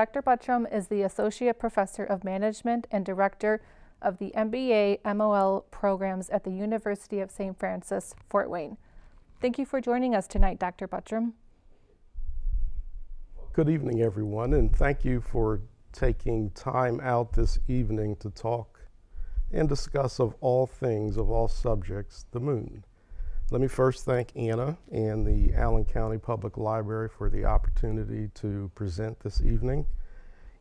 Dr. Buttram is the Associate Professor of Management and Director of the MBA MOL programs at the University of St. Francis, Fort Wayne. Thank you for joining us tonight, Dr. Buttram. Good evening, everyone, and thank you for taking time out this evening to talk and discuss of all things, of all subjects, the moon. Let me first thank Anna and the Allen County Public Library for the opportunity to present this evening.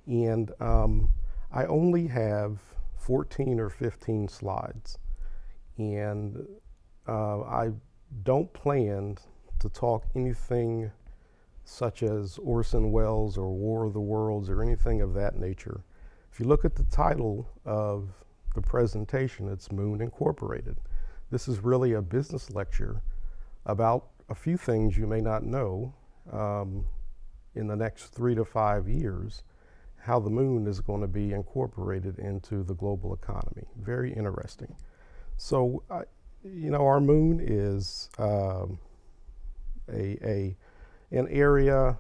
And I only have 14 or 15 slides, and I don't plan to talk anything such as Orson Welles or War of the Worlds or anything of that nature. If you look at the title of the presentation, it's Moon Incorporated. This is really a business lecture about a few things you may not know in the next 3 to 5 years, how the moon is going to be incorporated into the global economy. Very interesting. So, our moon is an area,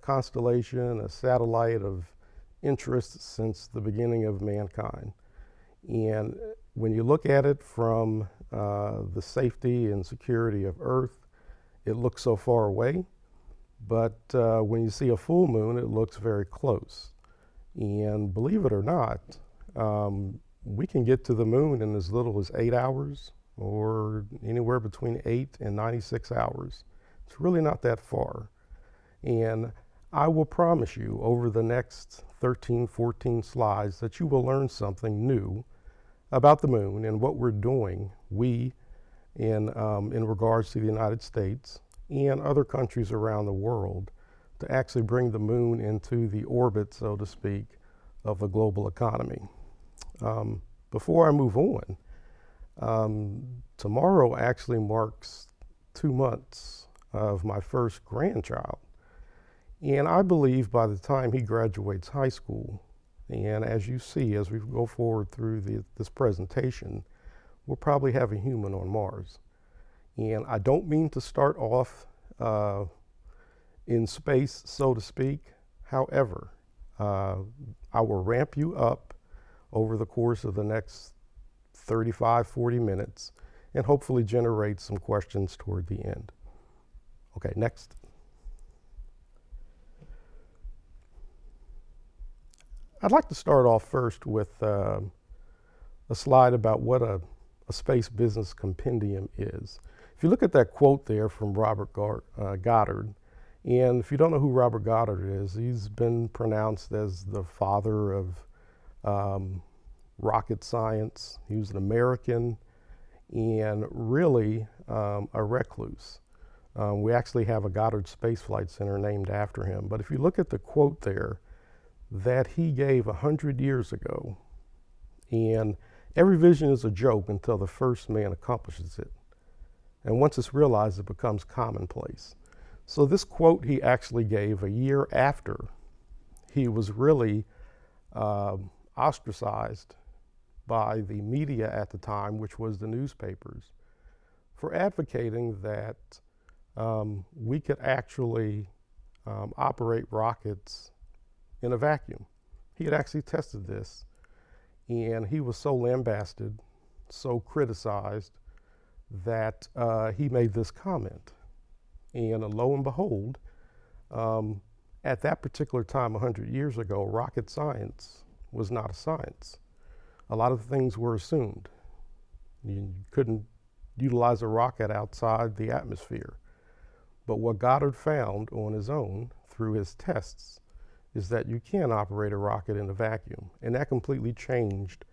constellation, a satellite of interest since the beginning of mankind. And when you look at it from the safety and security of Earth, it looks so far away. But when you see a full moon, it looks very close. And believe it or not, we can get to the moon in as little as 8 hours or anywhere between 8 and 96 hours. It's really not that far. And I will promise you over the next 13, 14 slides that you will learn something new about the moon and what we're doing, we in regards to the United States and other countries around the world, to actually bring the moon into the orbit, so to speak, of the global economy. Before I move on, tomorrow actually marks 2 months of my first grandchild. And I believe by the time he graduates high school, and as you see, as we go forward through this presentation, we'll probably have a human on Mars. And I don't mean to start off in space, so to speak. However, I will ramp you up over the course of the next 35, 40 minutes and hopefully generate some questions toward the end. Okay, next. I'd like to start off first with a slide about what a space business compendium is. If you look at that quote there from Robert Goddard, and if you don't know who Robert Goddard is, he's been pronounced as the father of rocket science. He was an American and really a recluse. We actually have a Goddard Space Flight Center named after him. But if you look at the quote there that he gave 100 years ago, and every vision is a joke until the first man accomplishes it. And once it's realized, it becomes commonplace. So this quote he actually gave a year after he was really ostracized by the media at the time, which was the newspapers, for advocating that we could actually operate rockets in a vacuum. He had actually tested this, and he was so lambasted, so criticized, that he made this comment. And lo and behold, at that particular time, 100 years ago, rocket science was not a science. A lot of things were assumed. You couldn't utilize a rocket outside the atmosphere. But what Goddard found on his own through his tests is that you can operate a rocket in a vacuum. And that completely changed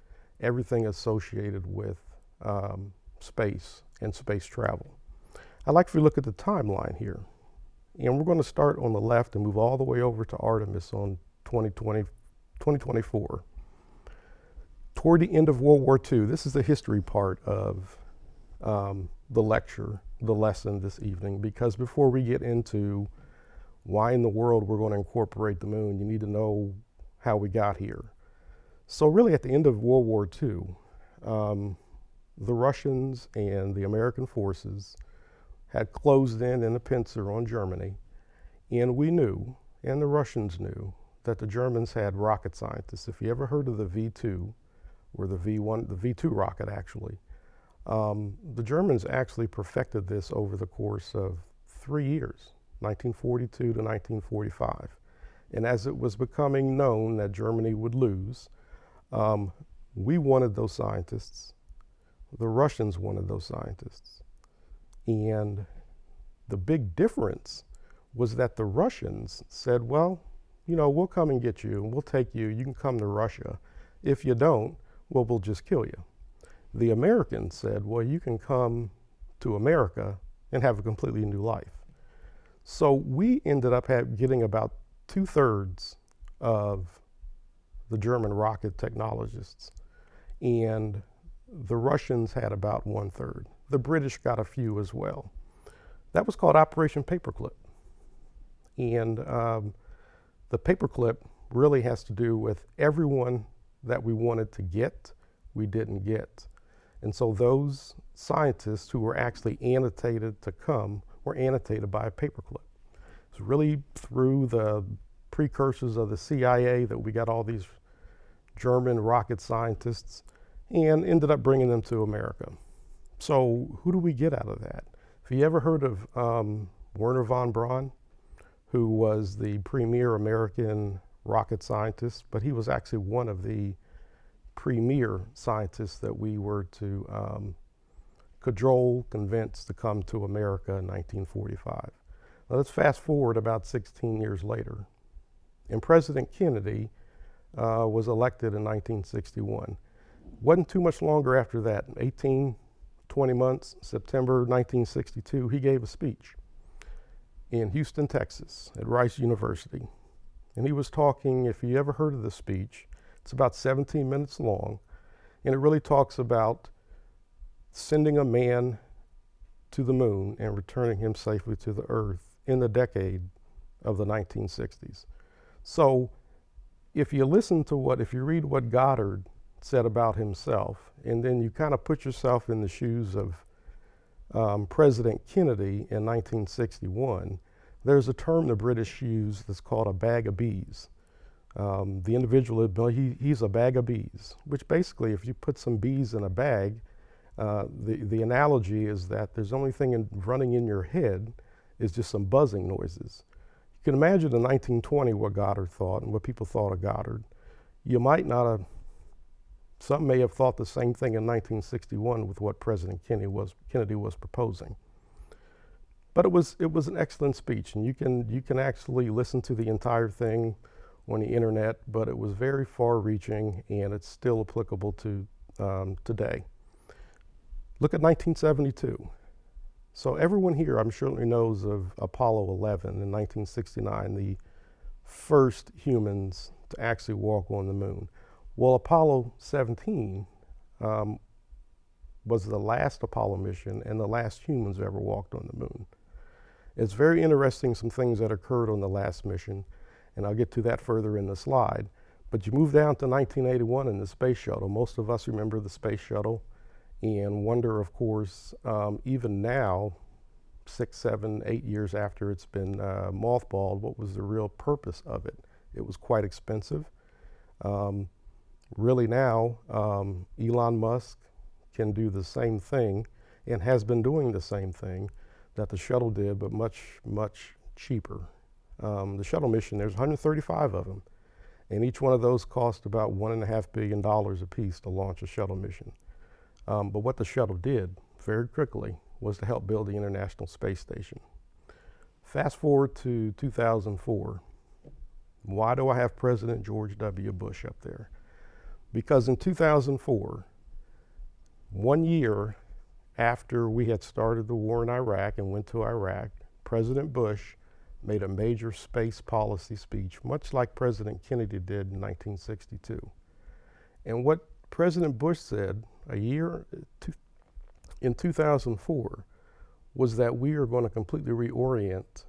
everything associated with space and space travel. I'd like for you to look at the timeline here. And we're going to start on the left and move all the way over to Artemis on 2024. Toward the end of World War II, this is the history part of the lecture, the lesson this evening, because before we get into why in the world we're going to incorporate the moon, you need to know how we got here. So really at the end of World War II, the Russians and the American forces had closed in a pincer on Germany, and we knew, and the Russians knew, that the Germans had rocket scientists. If you ever heard of the V2, or the V1, the V2 rocket actually, the Germans actually perfected this over the course of 3 years, 1942 to 1945. And as it was becoming known that Germany would lose, we wanted those scientists. The Russians wanted those scientists. And the big difference was that the Russians said, well, you know, we'll come and get you, and we'll take you. You can come to Russia. If you don't, well, we'll just kill you. The Americans said, well, you can come to America and have a completely new life. So we ended up getting about 2/3 of the German rocket technologists, and the Russians had about 1/3. The British got a few as well. That was called Operation Paperclip. And the paperclip really has to do with everyone that we wanted to get, we didn't get. And so those scientists who were actually annotated to come were annotated by a paperclip. It's really through the precursors of the CIA that we got all these German rocket scientists and ended up bringing them to America. So who do we get out of that? Have you ever heard of Wernher von Braun, who was the premier American rocket scientist, but he was actually one of the premier scientists that we were to cajole, convince to come to America in 1945. Now let's fast forward about 16 years later. And President Kennedy was elected in 1961. Wasn't too much longer after that, 20 months, September 1962, he gave a speech in Houston, Texas, at Rice University. And he was talking, if you ever heard of the speech, it's about 17 minutes long, and it really talks about sending a man to the moon and returning him safely to the Earth in the decade of the 1960s. So if you read what Goddard said about himself, and then you kind of put yourself in the shoes of President Kennedy in 1961, there's a term the British use that's called a bag of bees. The individual, he's a bag of bees, which basically, if you put some bees in a bag, the analogy is that there's only thing running in your head is just some buzzing noises. You can imagine in 1920 what Goddard thought and what people thought of Goddard. You might not have, some may have thought the same thing in 1961 with what President Kennedy was proposing. But it was an excellent speech, and you can actually listen to the entire thing on the internet, but it was very far-reaching, and it's still applicable to today. Look at 1972. So everyone here, I'm sure, knows of Apollo 11 in 1969, the first humans to actually walk on the moon. Well, Apollo 17 was the last Apollo mission and the last humans who ever walked on the moon. It's very interesting, some things that occurred on the last mission, and I'll get to that further in the slide. But you move down to 1981 in the space shuttle. Most of us remember the space shuttle and wonder, of course, even now, 6, 7, 8 years after it's been mothballed, what was the real purpose of it? It was quite expensive. Really now, Elon Musk can do the same thing and has been doing the same thing that the shuttle did, but much, much cheaper. The shuttle mission, there's 135 of them, and each one of those cost about $1.5 billion a piece to launch a shuttle mission. But what the shuttle did, very quickly, was to help build the International Space Station. Fast forward to 2004. Why do I have President George W. Bush up there? Because in 2004, 1 year after we had started the war in Iraq and went to Iraq, President Bush made a major space policy speech, much like President Kennedy did in 1962. And what President Bush said in 2004 was that we are going to completely reorient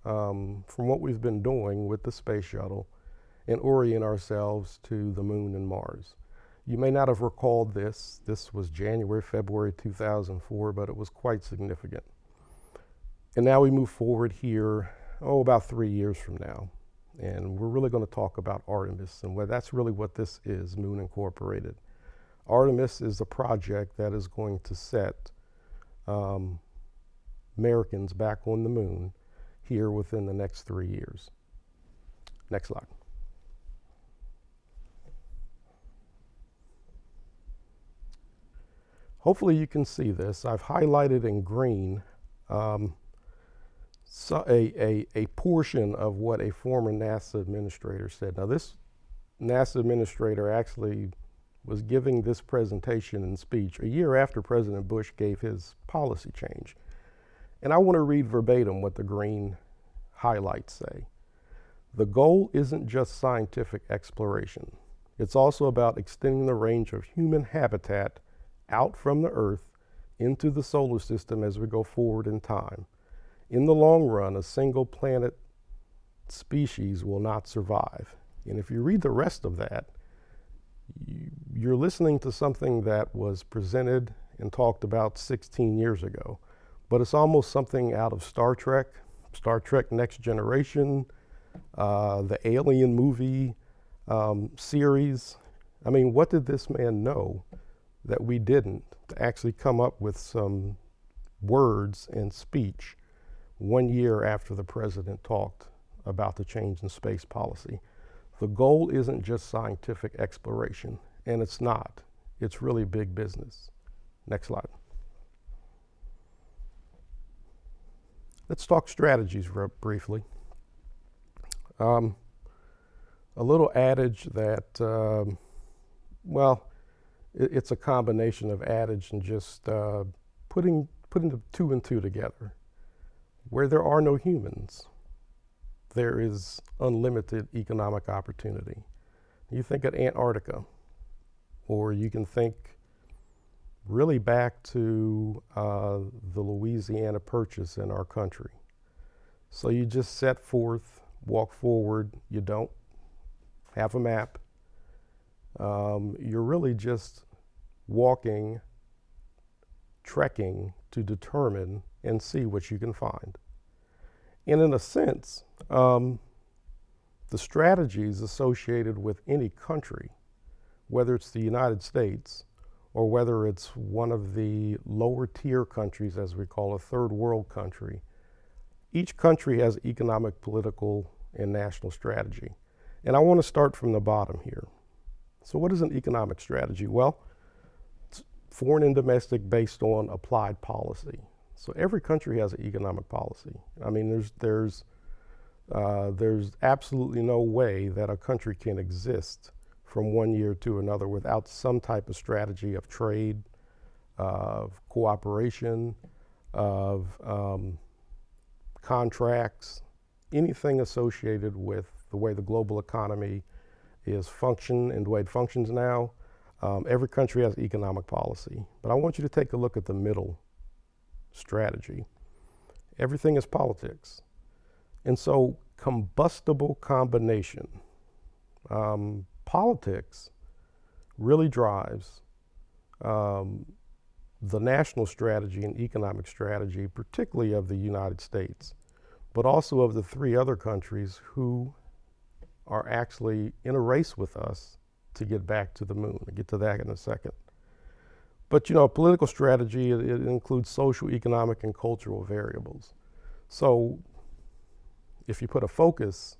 from what we've been doing with the space shuttle and orient ourselves to the moon and Mars. You may not have recalled this. This was January, February 2004, but it was quite significant. And now we move forward here, about 3 years from now. And we're really going to talk about Artemis, and that's really what this is, Moon Incorporated. Artemis is a project that is going to set Americans back on the moon here within the next 3 years. Next slide. Hopefully you can see this. I've highlighted in green a portion of what a former NASA administrator said. Now, this NASA administrator actually was giving this presentation and speech a year after President Bush gave his policy change. And I want to read verbatim what the green highlights say. The goal isn't just scientific exploration. It's also about extending the range of human habitat out from the Earth into the solar system as we go forward in time. In the long run, a single planet species will not survive. And if you read the rest of that, you're listening to something that was presented and talked about 16 years ago. But it's almost something out of Star Trek Next Generation, the Alien movie series. I mean, what did this man know that we didn't, to actually come up with some words and speech 1 year after the president talked about the change in space policy? The goal isn't just scientific exploration, and it's not. It's really big business. Next slide. Let's talk strategies briefly. A little adage that, it's a combination of adage and just putting the two and two together. Where there are no humans, there is unlimited economic opportunity. You think of Antarctica, or you can think really back to the Louisiana Purchase in our country. So you just set forth, walk forward, you don't have a map. You're really just walking, trekking to determine and see what you can find. And in a sense, the strategies associated with any country, whether it's the United States or whether it's one of the lower tier countries, as we call a third world country, each country has economic, political, and national strategy. And I want to start from the bottom here. So what is an economic strategy? Well, it's foreign and domestic based on applied policy. So every country has an economic policy. I mean, there's absolutely no way that a country can exist from 1 year to another without some type of strategy of trade, of cooperation, of contracts, anything associated with the way the global economy is function and the way it functions now. Every country has economic policy. But I want you to take a look at the middle strategy. Everything is politics. And so combustible combination, politics really drives the national strategy and economic strategy, particularly of the United States, but also of the three other countries who are actually in a race with us to get back to the moon. I'll get to that in a second. But political strategy, it includes social, economic, and cultural variables. So if you put a focus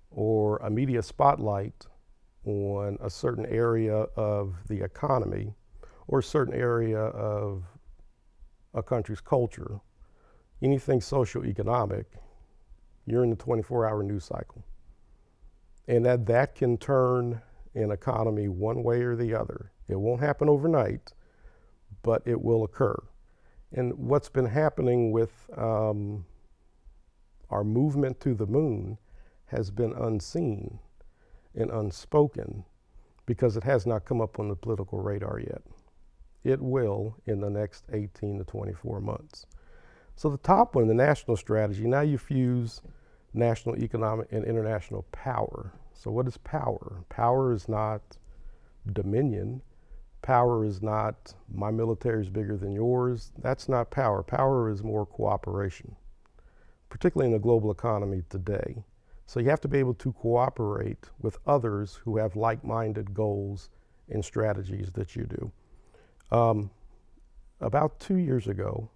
or a media spotlight on a certain area of the economy or a certain area of a country's culture, anything social, economic, you're in the 24-hour news cycle. And that can turn an economy one way or the other. It won't happen overnight, but it will occur. And what's been happening with our movement to the moon has been unseen and unspoken because it has not come up on the political radar yet. It will in the next 18 to 24 months. So the top one, the national strategy, now you fuse national, economic, and international power. So what is power? Power is not dominion. Power is not my military is bigger than yours. That's not power. Power is more cooperation, particularly in the global economy today. So you have to be able to cooperate with others who have like-minded goals and strategies that you do. About 2 years ago,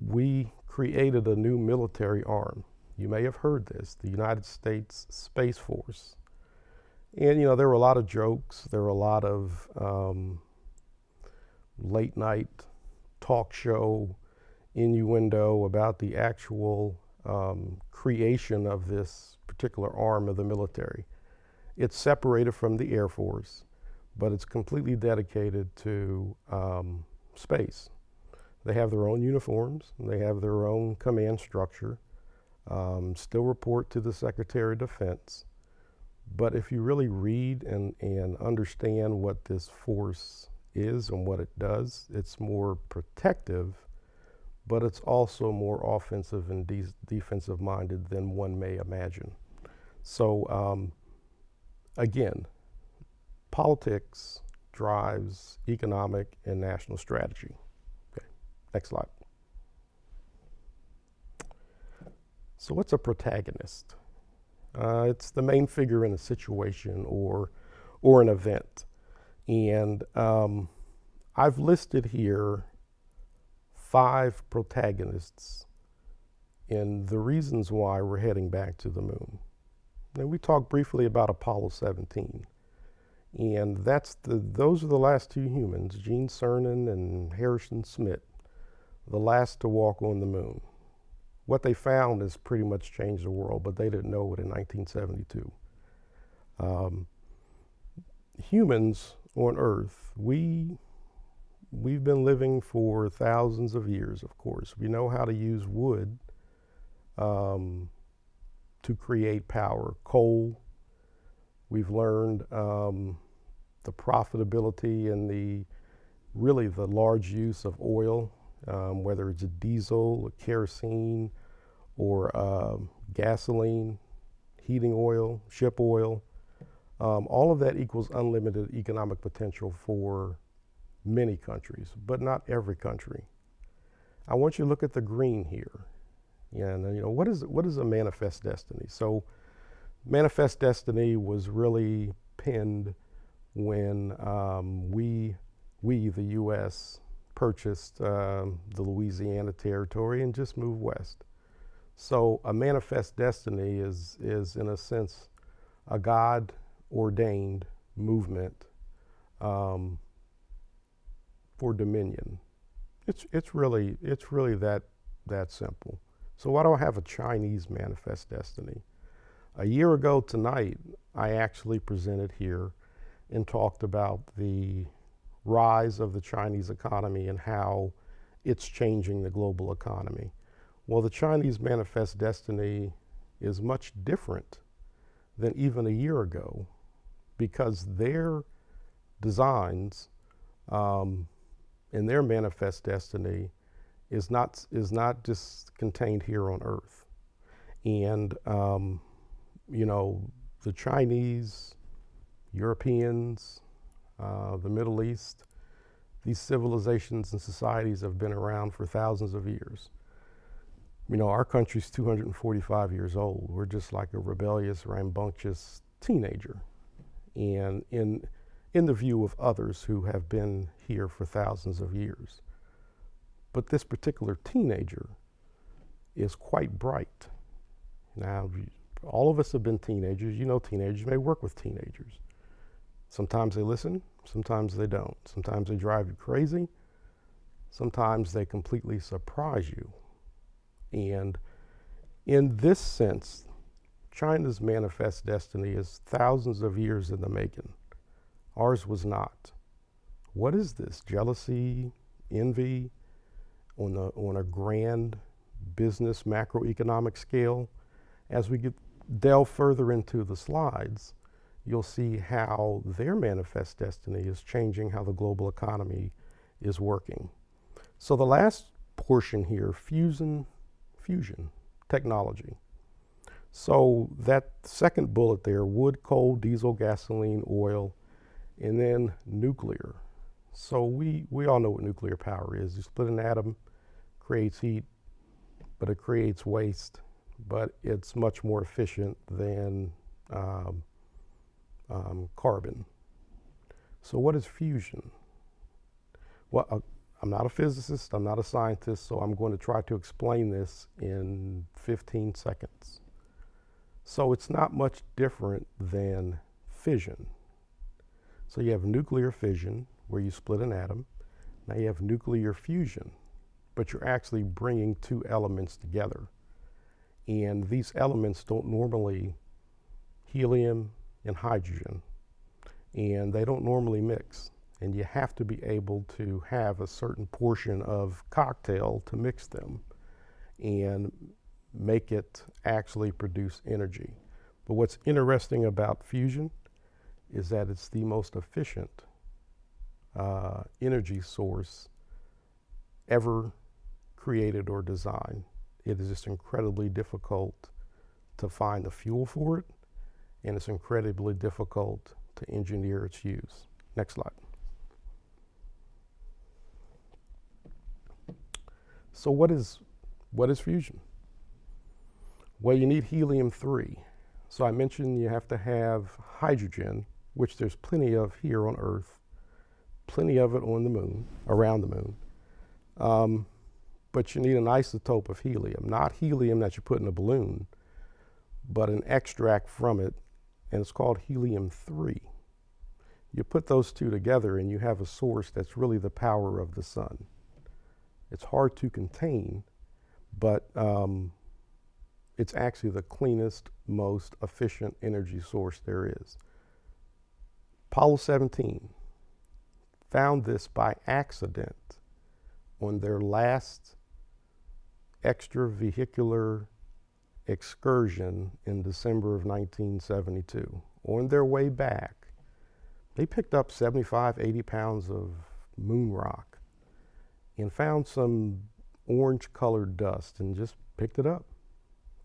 we created a new military arm. You may have heard this, the United States Space Force. And there were a lot of jokes, there were a lot of late night talk show innuendo about the actual creation of this particular arm of the military. It's separated from the Air Force, but it's completely dedicated to space. They have their own uniforms, they have their own command structure, still report to the Secretary of Defense. But if you really read and understand what this force is and what it does, it's more protective, but it's also more offensive and defensive minded than one may imagine. So again, politics drives economic and national strategy. Okay, next slide. So what's a protagonist? It's the main figure in a situation or an event. And I've listed here 5 protagonists and the reasons why we're heading back to the moon. Now, we talked briefly about Apollo 17. And those are the last 2 humans, Gene Cernan and Harrison Smith, the last to walk on the moon. What they found has pretty much changed the world, but they didn't know it in 1972. Humans on Earth, we've been living for thousands of years, of course. We know how to use wood to create power, coal. We've learned the profitability and the large use of oil, whether it's a diesel, a kerosene, or gasoline, heating oil, ship oil. All of that equals unlimited economic potential for many countries, but not every country. I want you to look at the green here. And what is a manifest destiny? So manifest destiny was really penned when we, the U.S., purchased the Louisiana territory and just moved west. So a manifest destiny is in a sense a God-ordained movement for dominion. It's really that simple. So why do I have a Chinese manifest destiny? A year ago tonight, I actually presented here and talked about the rise of the Chinese economy and how it's changing the global economy. Well, the Chinese manifest destiny is much different than even a year ago because their designs and their manifest destiny is not just contained here on Earth. And the Chinese, Europeans, the Middle East, these civilizations and societies have been around for thousands of years. Our country's 245 years old. We're just like a rebellious, rambunctious teenager. And in the view of others who have been here for thousands of years. But this particular teenager is quite bright. Now, all of us have been teenagers. Teenagers may work with teenagers. Sometimes they listen, sometimes they don't. Sometimes they drive you crazy. Sometimes they completely surprise you. And in this sense, China's manifest destiny is thousands of years in the making. Ours was not. What is this? Jealousy, envy on a grand business macroeconomic scale? As we delve further into the slides, you'll see how their manifest destiny is changing how the global economy is working. So the last portion here, fusion technology. So that second bullet there, wood, coal, diesel, gasoline, oil, and then nuclear. So we all know what nuclear power is. You split an atom, creates heat, but it creates waste, but it's much more efficient than carbon. So what is fusion? Well, I'm not a physicist, I'm not a scientist, so I'm going to try to explain this in 15 seconds. So it's not much different than fission. So you have nuclear fission, where you split an atom. Now you have nuclear fusion, but you're actually bringing two elements together. And these elements don't normally, helium and hydrogen, and they don't normally mix. And you have to be able to have a certain portion of cocktail to mix them and make it actually produce energy. But what's interesting about fusion is that it's the most efficient energy source ever created or designed. It is just incredibly difficult to find the fuel for it, and it's incredibly difficult to engineer its use. Next slide. So what is fusion? Well, you need helium-3. So I mentioned you have to have hydrogen, which there's plenty of here on Earth, plenty of it on the moon, around the moon. But you need an isotope of helium, not helium that you put in a balloon, but an extract from it, and it's called helium-3. You put those two together and you have a source that's really the power of the sun. It's hard to contain, but it's actually the cleanest, most efficient energy source there is. Apollo 17 found this by accident on their last extravehicular excursion in December of 1972. On their way back, they picked up 75, 80 pounds of moon rock and found some orange-colored dust and just picked it up,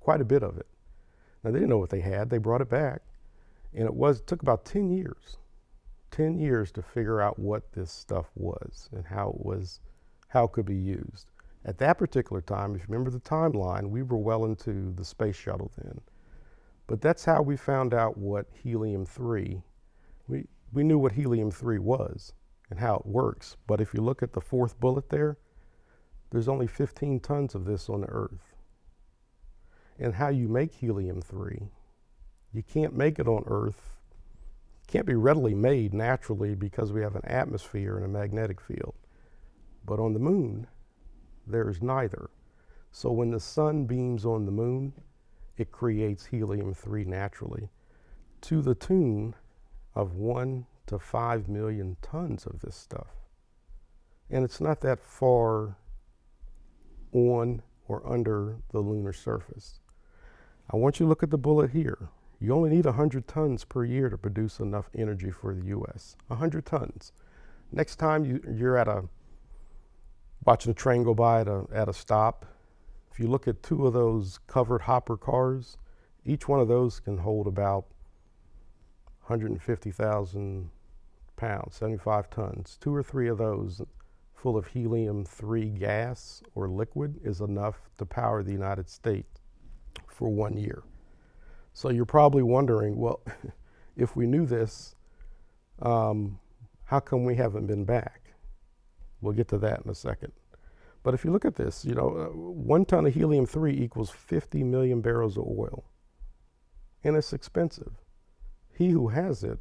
quite a bit of it. Now, they didn't know what they had. They brought it back, and it took about 10 years. 10 years to figure out what this stuff was and how it could be used. At that particular time, if you remember the timeline, we were well into the space shuttle then. But that's how we found out what helium-3, we knew what helium-3 was and how it works. But if you look at the fourth bullet there, there's only 15 tons of this on the Earth. And how you make helium-3, you can't make it on Earth. It can't be readily made naturally because we have an atmosphere and a magnetic field. But on the moon, there is neither. So when the sun beams on the moon, it creates helium-3 naturally, to the tune of 1 to 5 million tons of this stuff. And it's not that far on or under the lunar surface. I want you to look at the bullet here. You only need 100 tons per year to produce enough energy for the US. 100 tons. Next time you're watching a train go by at a stop, if you look at two of those covered hopper cars, each one of those can hold about 150,000 pounds, 75 tons. 2 or 3 of those full of helium-3 gas or liquid is enough to power the United States for 1 year. So you're probably wondering, well, if we knew this, how come we haven't been back? We'll get to that in a second. But if you look at this, 1 ton of helium-3 equals 50 million barrels of oil. And it's expensive. He who has it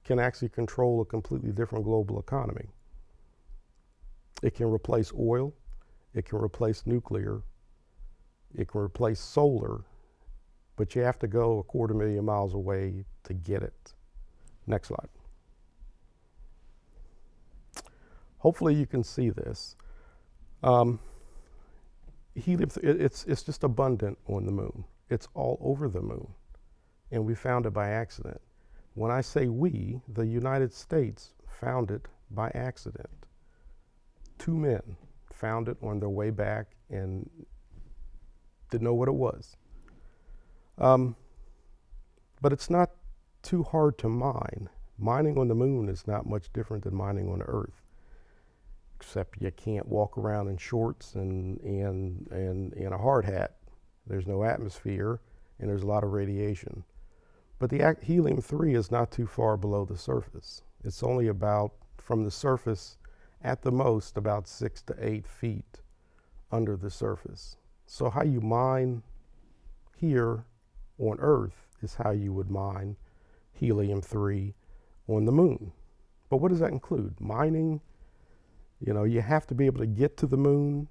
can actually control a completely different global economy. It can replace oil, it can replace nuclear, it can replace solar, but you have to go 250,000 miles away to get it. Next slide. Hopefully you can see this. Helium, it's just abundant on the moon. It's all over the moon, and we found it by accident. When I say we, the United States found it by accident. 2 men found it on their way back and didn't know what it was. But it's not too hard to mine. Mining on the moon is not much different than mining on the Earth, except you can't walk around in shorts and a hard hat there's no atmosphere, and there's a lot of radiation. But the helium-3 is not too far below the surface. It's only about, from the surface, at the most, about 6 to 8 feet under the surface. So how you mine here on Earth is how you would mine helium-3 on the moon. But what does that include? Mining, you have to be able to get to the moon.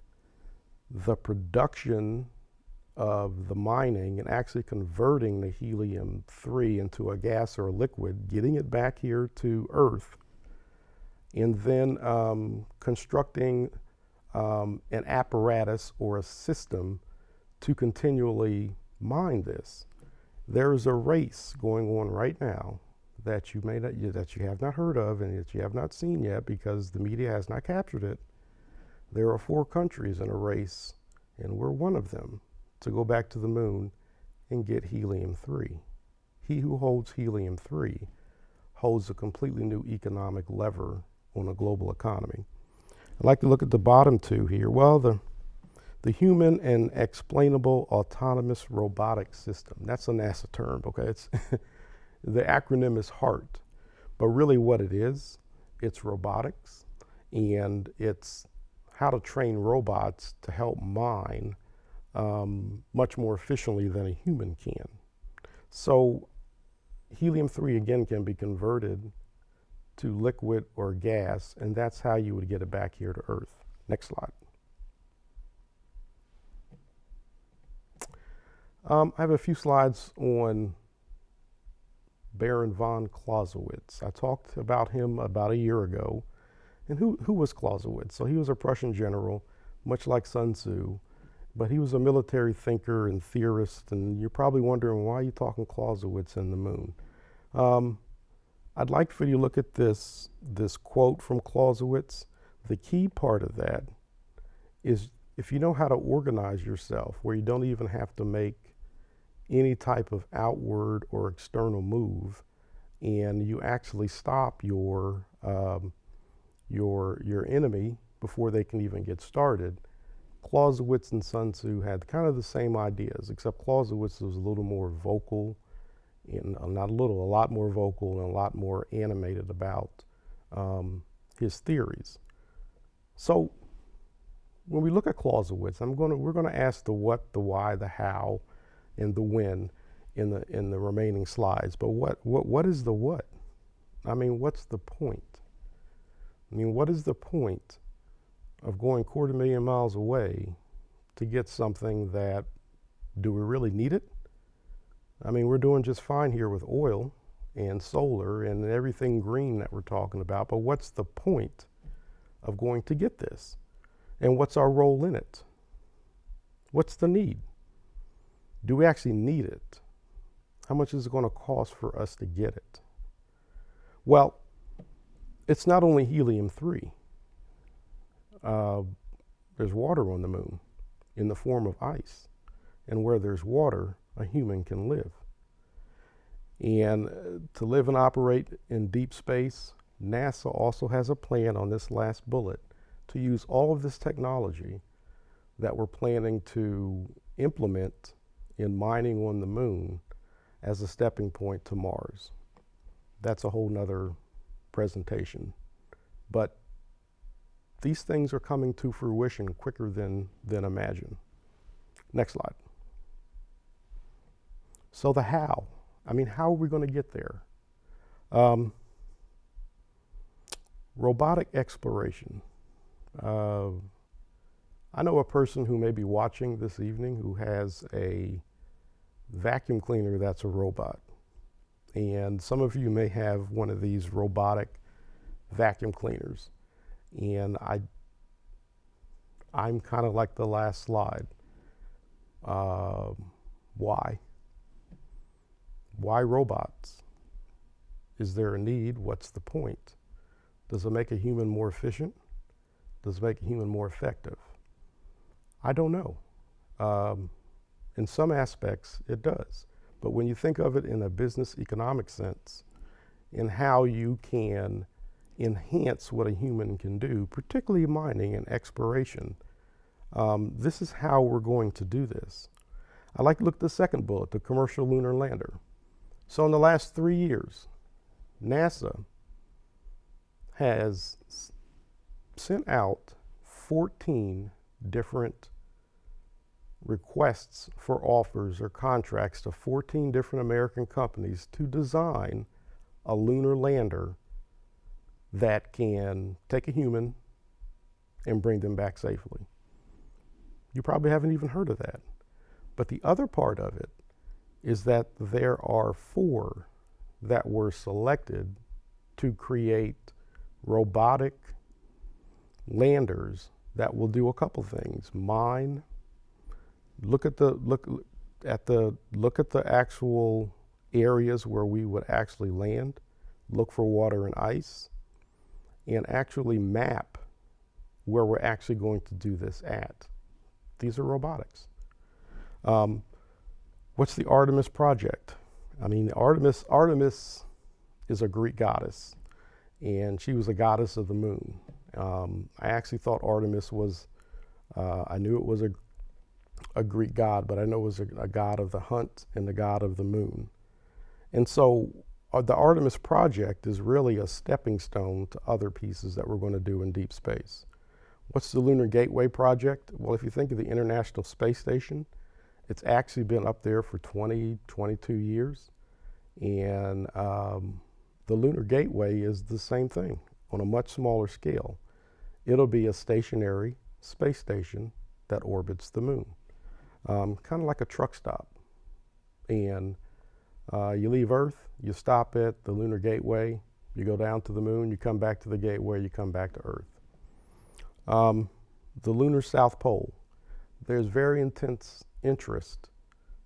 The production of the mining and actually converting the helium-3 into a gas or a liquid, getting it back here to Earth, and then constructing an apparatus or a system to continually mine this. There's a race going on right now that you have not heard of and that you have not seen yet because the media has not captured it. There are 4 countries in a race, and we're one of them, to go back to the moon and get helium-3. He who holds helium-3 holds a completely new economic lever on a global economy. I'd like to look at the bottom 2 here. Well, the Human and Explainable Autonomous Robotic System. That's a NASA term, okay? It's the acronym is HART, but really what it is, it's robotics, and it's how to train robots to help mine much more efficiently than a human can. So helium-3 again can be converted to liquid or gas, and that's how you would get it back here to Earth. Next slide. I have a few slides on Baron von Clausewitz. I talked about him about a year ago. And who was Clausewitz? So he was a Prussian general, much like Sun Tzu, but he was a military thinker and theorist, and you're probably wondering, why are you talking Clausewitz and the moon? I'd like for you to look at this quote from Clausewitz. The key part of that is if you know how to organize yourself, where you don't even have to make any type of outward or external move, and you actually stop your enemy before they can even get started. Clausewitz and Sun Tzu had kind of the same ideas, except Clausewitz was a little more vocal, and a lot more vocal and a lot more animated about his theories. So when we look at Clausewitz, we're gonna ask the what, the why, the how, and the when in the remaining slides. But what is the what? I mean, what's the point? I mean, what is the point of going 250,000 miles away to get something that, do we really need it? I mean, we're doing just fine here with oil and solar and everything green that we're talking about, but what's the point of going to get this? And what's our role in it? What's the need? Do we actually need it? How much is it going to cost for us to get it? Well, it's not only helium-3. There's water on the moon in the form of ice. And where there's water, a human can live. And to live and operate in deep space, NASA also has a plan on this last bullet to use all of this technology that we're planning to implement in mining on the moon as a stepping point to Mars. That's a whole nother presentation. But these things are coming to fruition quicker than imagined. Next slide. So the how. I mean, how are we going to get there? Robotic exploration. I know a person who may be watching this evening who has a vacuum cleaner that's a robot. And some of you may have one of these robotic vacuum cleaners. And I'm kind of like the last slide. Why? Why robots? Is there a need? What's the point? Does it make a human more efficient? Does it make a human more effective? I don't know. In some aspects, it does. But when you think of it in a business economic sense, in how you can enhance what a human can do, particularly mining and exploration, this is how we're going to do this. I like to look at the second bullet, the commercial lunar lander. So in the last 3 years, NASA has sent out 14 different requests for offers or contracts to 14 different American companies to design a lunar lander that can take a human and bring them back safely. You probably haven't even heard of that. But the other part of it is that there are 4 that were selected to create robotic landers that will do a couple things. Mine, look at the actual areas where we would actually land, look for water and ice, and actually map where we're actually going to do this at. These are robotics. What's the Artemis project? I mean, Artemis is a Greek goddess, and she was a goddess of the moon. I actually thought Artemis was, I knew it was a Greek god, but I know it was a god of the hunt and the god of the moon. And so the Artemis project is really a stepping stone to other pieces that we're going to do in deep space. What's the Lunar Gateway project? Well, if you think of the International Space Station, it's actually been up there for 22 years. And the Lunar Gateway is the same thing on a much smaller scale. It'll be a stationary space station that orbits the moon, kind of like a truck stop. And you leave Earth, you stop at the Lunar Gateway, you go down to the moon, you come back to the gateway, you come back to Earth. The lunar South Pole. There's very intense interest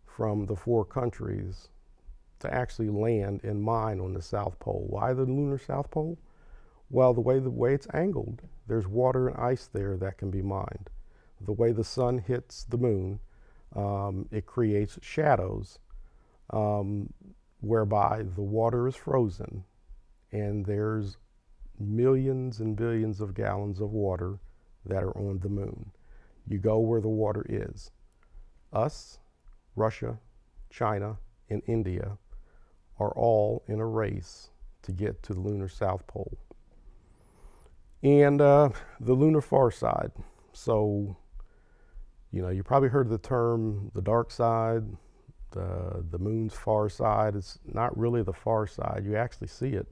from the 4 countries to actually land and mine on the South Pole. Why the lunar South Pole? Well, the way it's angled, there's water and ice there that can be mined. The way the sun hits the moon, it creates shadows whereby the water is frozen, and there's millions and billions of gallons of water that are on the moon. You go where the water is. Us, Russia, China, and India are all in a race to get to the lunar South Pole. And the lunar far side. So, you know, you probably heard the term the dark side, the moon's far side. It's not really the far side. You actually see it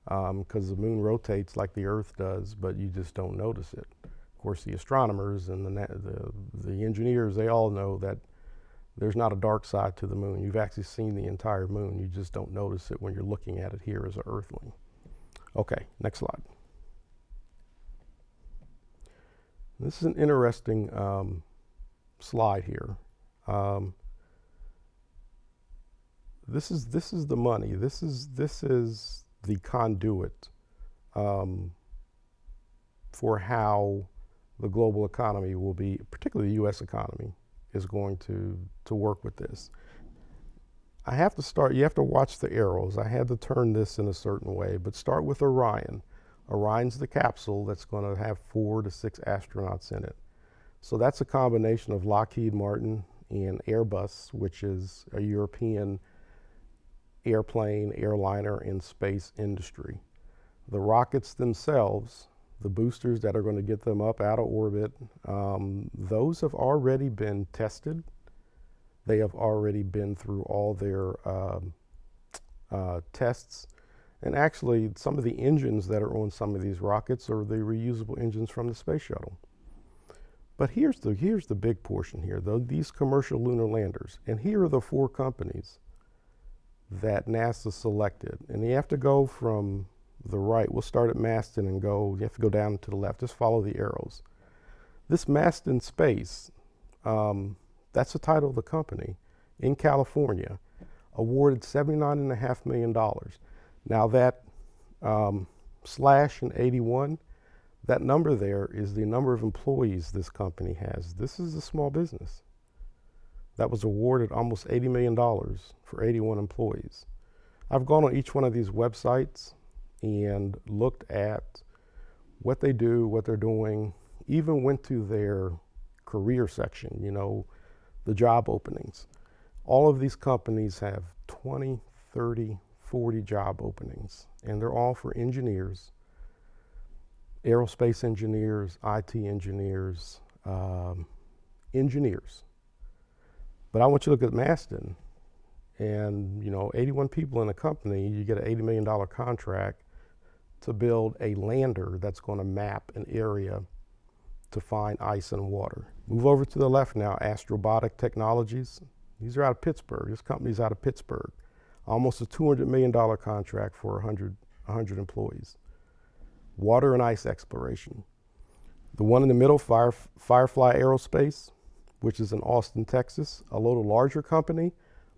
because the moon rotates like the Earth does, but you just don't notice it. Of course, the astronomers and the engineers, they all know that there's not a dark side to the moon. You've actually seen the entire moon. You just don't notice it when you're looking at it here as an earthling. Okay, next slide. This is an interesting slide here. This is the money. This is the conduit for how the global economy will be, particularly the U.S. economy, is going to work with this. I have to start, you have to watch the arrows. I had to turn this in a certain way, but start with Orion. Orion's the capsule that's going to have 4 to 6 astronauts in it. So that's a combination of Lockheed Martin and Airbus, which is a European airplane, airliner, and space industry. The rockets themselves, the boosters that are going to get them up out of orbit, those have already been tested. They have already been through all their tests. And actually, some of the engines that are on some of these rockets are the reusable engines from the space shuttle. But here's the big portion here, though, these commercial lunar landers. And here are the 4 companies that NASA selected. And you have to go from the right. We'll start at Maston and go, you have to go down to the left. Just follow the arrows. This Maston Space, that's the title of the company, in California, awarded $79.5 million. Now that slash in 81, that number there is the number of employees this company has. This is a small business that was awarded almost $80 million for 81 employees. I've gone on each one of these websites and looked at what they do, what they're doing, even went to their career section, you know, the job openings. All of these companies have 20, 30, 40 job openings, and they're all for engineers, aerospace engineers, IT engineers, engineers. But I want you to look at Maston, and 81 people in a company, you get an $80 million contract to build a lander that's going to map an area to find ice and water. Move over to the left now, Robotic Technologies. These are out of Pittsburgh. This company's out of Pittsburgh. Almost a $200 million contract for 100 employees. Water and ice exploration. The one in the middle, Firefly Aerospace, which is in Austin, Texas, a little larger company,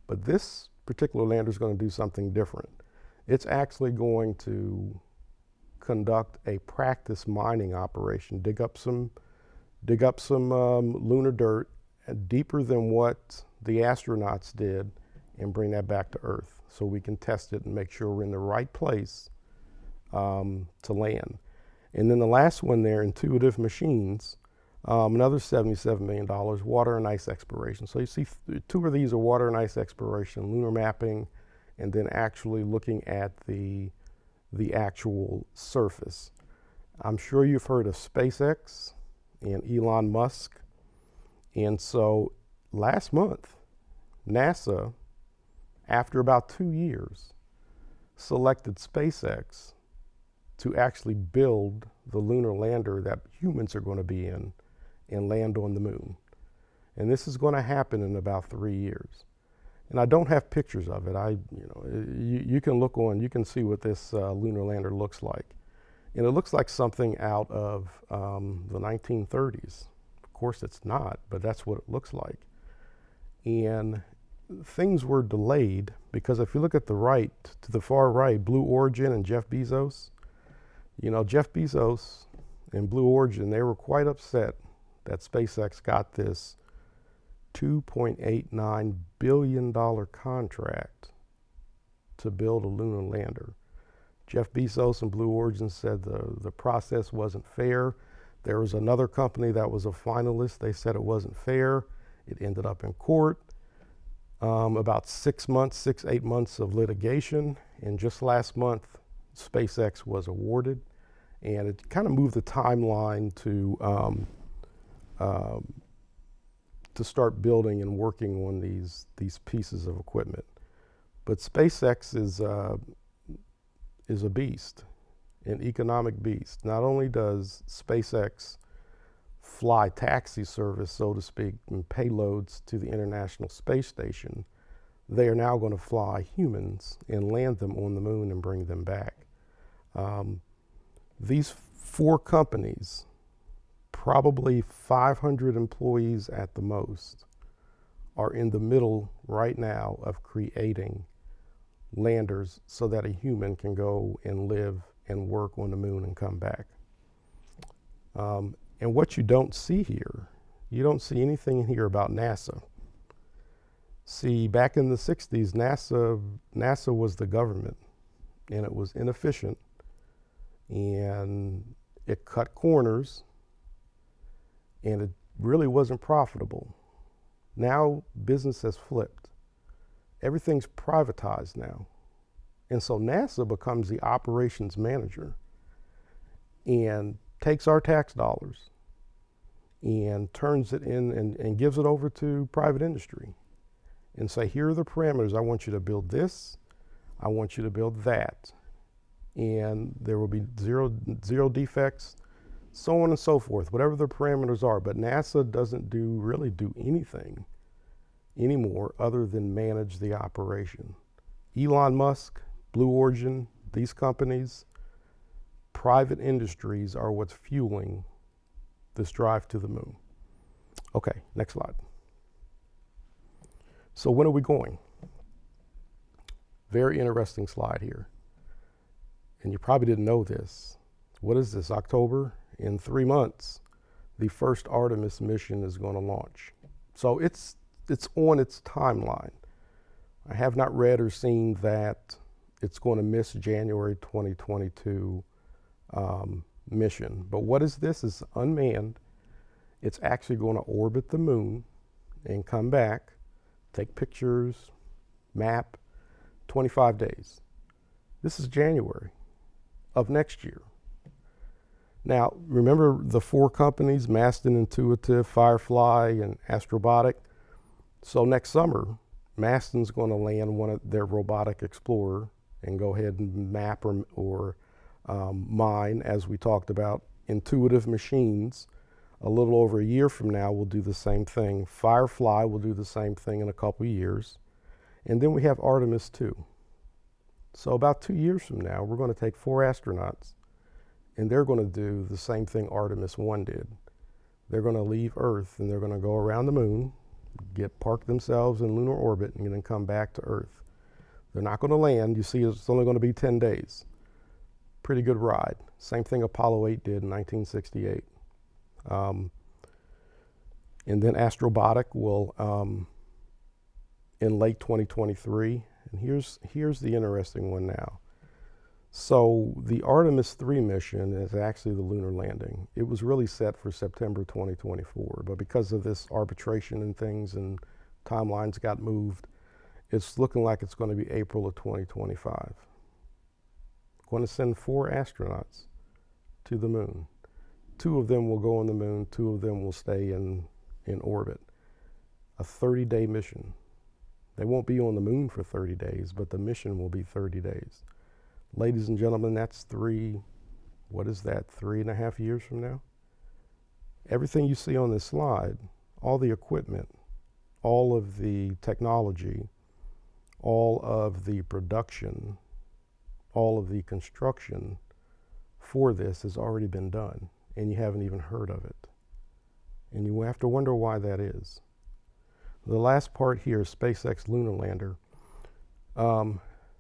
but this particular lander is going to do something different. It's actually going to conduct a practice mining operation, dig up some lunar dirt deeper than what the astronauts did, and bring that back to Earth so we can test it and make sure we're in the right place to land. And then the last one there, Intuitive Machines, another $77 million, water and ice exploration. So you see two of these are water and ice exploration, lunar mapping, and then actually looking at the actual surface. I'm sure you've heard of SpaceX and Elon Musk. And so last month, NASA, after about 2 years, selected SpaceX to actually build the lunar lander that humans are going to be in and land on the moon. And this is going to happen in about 3 years. And I don't have pictures of it. You can look on, you can see what this lunar lander looks like. And it looks like something out of the 1930s. Of course it's not, but that's what it looks like. And things were delayed because if you look at the right, to the far right, Blue Origin and Jeff Bezos, Jeff Bezos and Blue Origin, they were quite upset that SpaceX got this $2.89 billion contract to build a lunar lander. Jeff Bezos and Blue Origin said the process wasn't fair. There was another company that was a finalist. They said it wasn't fair. It ended up in court. About 6 months, 8 months of litigation. And just last month, SpaceX was awarded. And it kind of moved the timeline to start building and working on these pieces of equipment. But SpaceX is a beast, an economic beast. Not only does SpaceX fly taxi service, so to speak, and payloads to the International Space Station, they are now going to fly humans and land them on the moon and bring them back. These 4 companies, probably 500 employees at the most, are in the middle right now of creating landers so that a human can go and live and work on the moon and come back. And what you don't see here, you don't see anything in here about NASA. See, back in the 60s, NASA was the government, and it was inefficient, and it cut corners, and it really wasn't profitable. Now business has flipped. Everything's privatized now. And so NASA becomes the operations manager and takes our tax dollars and turns it in and gives it over to private industry and say, here are the parameters. I want you to build this. I want you to build that. And there will be zero defects, so on and so forth, whatever the parameters are. But NASA doesn't really do anything anymore other than manage the operation. Elon Musk, Blue Origin, these companies, private industries are what's fueling this drive to the moon. Okay, next slide. So when are we going? Very interesting slide here. And you probably didn't know this. What is this, October? In 3 months, the first Artemis mission is going to launch. So it's on its timeline. I have not read or seen that it's going to miss January 2022 mission. But what is this? It's unmanned. It's actually going to orbit the moon and come back, take pictures, map, 25 days. This is January of next year. Now, remember the 4 companies, Maston, Intuitive, Firefly, and Astrobotic? So next summer, Maston's going to land one of their Robotic Explorer and go ahead and map or mine, as we talked about. Intuitive Machines, a little over a year from now, will do the same thing. Firefly will do the same thing in a couple years. And then we have Artemis 2. So about 2 years from now, we're going to take 4 astronauts, and they're going to do the same thing Artemis 1 did. They're going to leave Earth, and they're going to go around the moon, park themselves in lunar orbit, and then come back to Earth. They're not going to land. You see, it's only going to be 10 days. Pretty good ride. Same thing Apollo 8 did in 1968. And then Astrobotic will, in late 2023, and here's the interesting one now. So the Artemis 3 mission is actually the lunar landing. It was really set for September 2024, but because of this arbitration and things and timelines got moved, it's looking like it's going to be April of 2025. Going to send 4 astronauts to the moon. 2 of them will go on the moon, 2 of them will stay in orbit. A 30-day mission. They won't be on the moon for 30 days, but the mission will be 30 days. Ladies and gentlemen, that's 3.5 years from now? Everything you see on this slide, all the equipment, all of the technology, all of the production, all of the construction for this has already been done, and you haven't even heard of it. And you have to wonder why that is. The last part here is SpaceX Lunar Lander.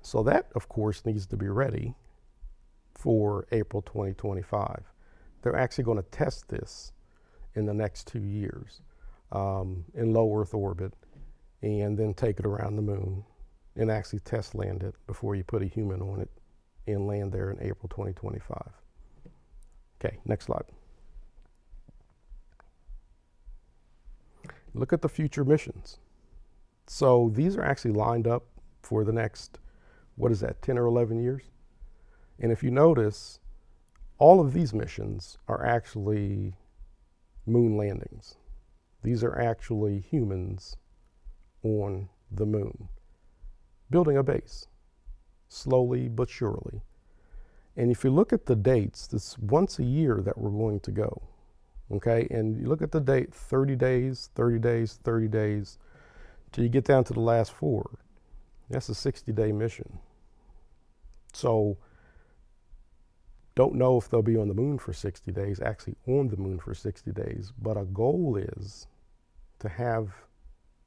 So that, of course, needs to be ready for April 2025. They're actually going to test this in the next 2 years in low Earth orbit, and then take it around the moon and actually test land it before you put a human on it and land there in April 2025. Okay, next slide. Look at the future missions. So these are actually lined up for the next, 10 or 11 years? And if you notice, all of these missions are actually moon landings. These are actually humans on the moon, building a base, slowly but surely. And if you look at the dates, it's once a year that we're going to go. Okay, and you look at the date, 30 days, 30 days, 30 days, till you get down to the last 4. That's a 60-day mission. So, don't know if they'll be on the moon for 60 days, actually on the moon for 60 days, but a goal is to have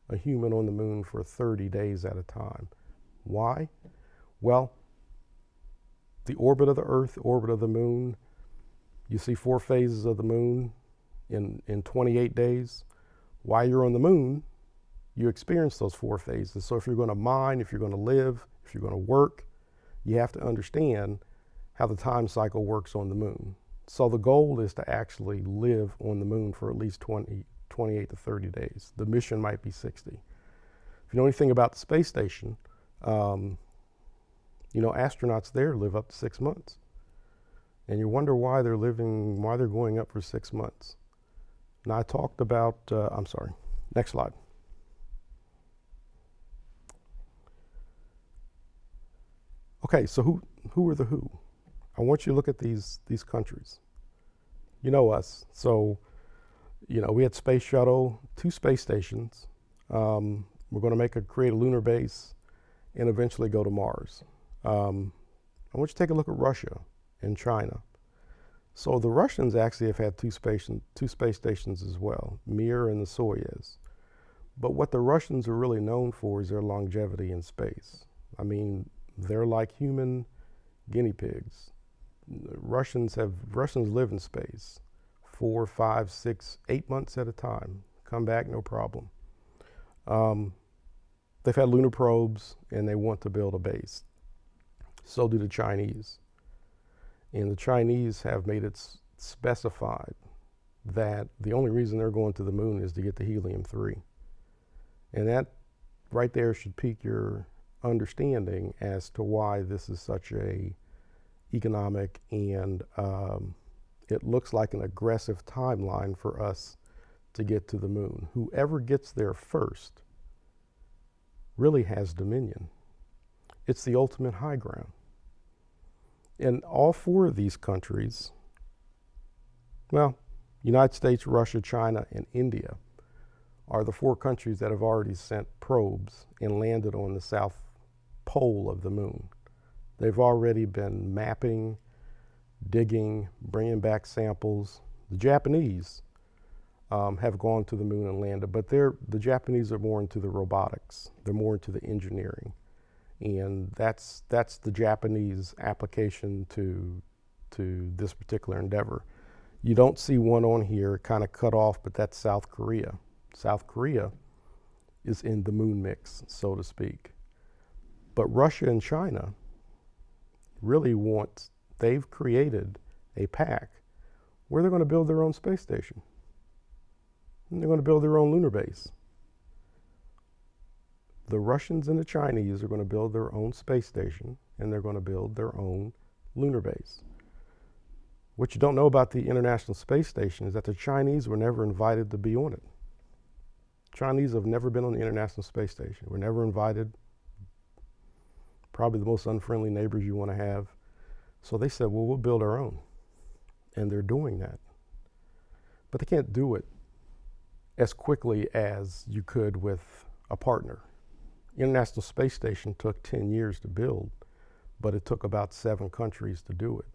a human on the moon for 30 days at a time. Why? Well, the orbit of the Earth, the orbit of the moon, you see 4 phases of the moon in 28 days. While you're on the moon, you experience those 4 phases. So if you're going to mine, if you're going to live, if you're going to work, you have to understand how the time cycle works on the moon. So the goal is to actually live on the moon for at least 28 to 30 days. The mission might be 60. If you know anything about the space station, astronauts there live up to 6 months. And you wonder why they're going up for 6 months. Now I talked about, next slide. Okay, so who are the who? I want you to look at these countries. You know us. So, we had Space Shuttle, 2 space stations. We're going to create a lunar base and eventually go to Mars. I want you to take a look at Russia and China. So the Russians actually have had 2 space stations as well, Mir and the Soyuz. But what the Russians are really known for is their longevity in space. I mean, they're like human guinea pigs. Russians live in space 4, 5, 6, 8 months at a time. Come back, no problem. They've had lunar probes and they want to build a base. So do the Chinese. And the Chinese have made it specified that the only reason they're going to the moon is to get the helium-3. And that right there should pique your understanding as to why this is such a economic and it looks like an aggressive timeline for us to get to the moon. Whoever gets there first really has dominion. It's the ultimate high ground. And all four of these countries, well, United States, Russia, China, and India, are the four countries that have already sent probes and landed on the south pole of the moon. They've already been mapping, digging, bringing back samples. The Japanese have gone to the moon and landed, but the Japanese are more into the robotics. They're more into the engineering. And that's the Japanese application to this particular endeavor. You don't see one on here kind of cut off, but that's South Korea. South Korea is in the moon mix, so to speak. But Russia and China really they've created a pact where they're going to build their own space station. And they're going to build their own lunar base. The Russians and the Chinese are going to build their own space station, and they're going to build their own lunar base. What you don't know about the International Space Station is that the Chinese were never invited to be on it. Chinese have never been on the International Space Station. We're never invited. Probably the most unfriendly neighbors you want to have. So they said, well, we'll build our own. And they're doing that. But they can't do it as quickly as you could with a partner. International Space Station took 10 years to build, but it took about 7 countries to do it.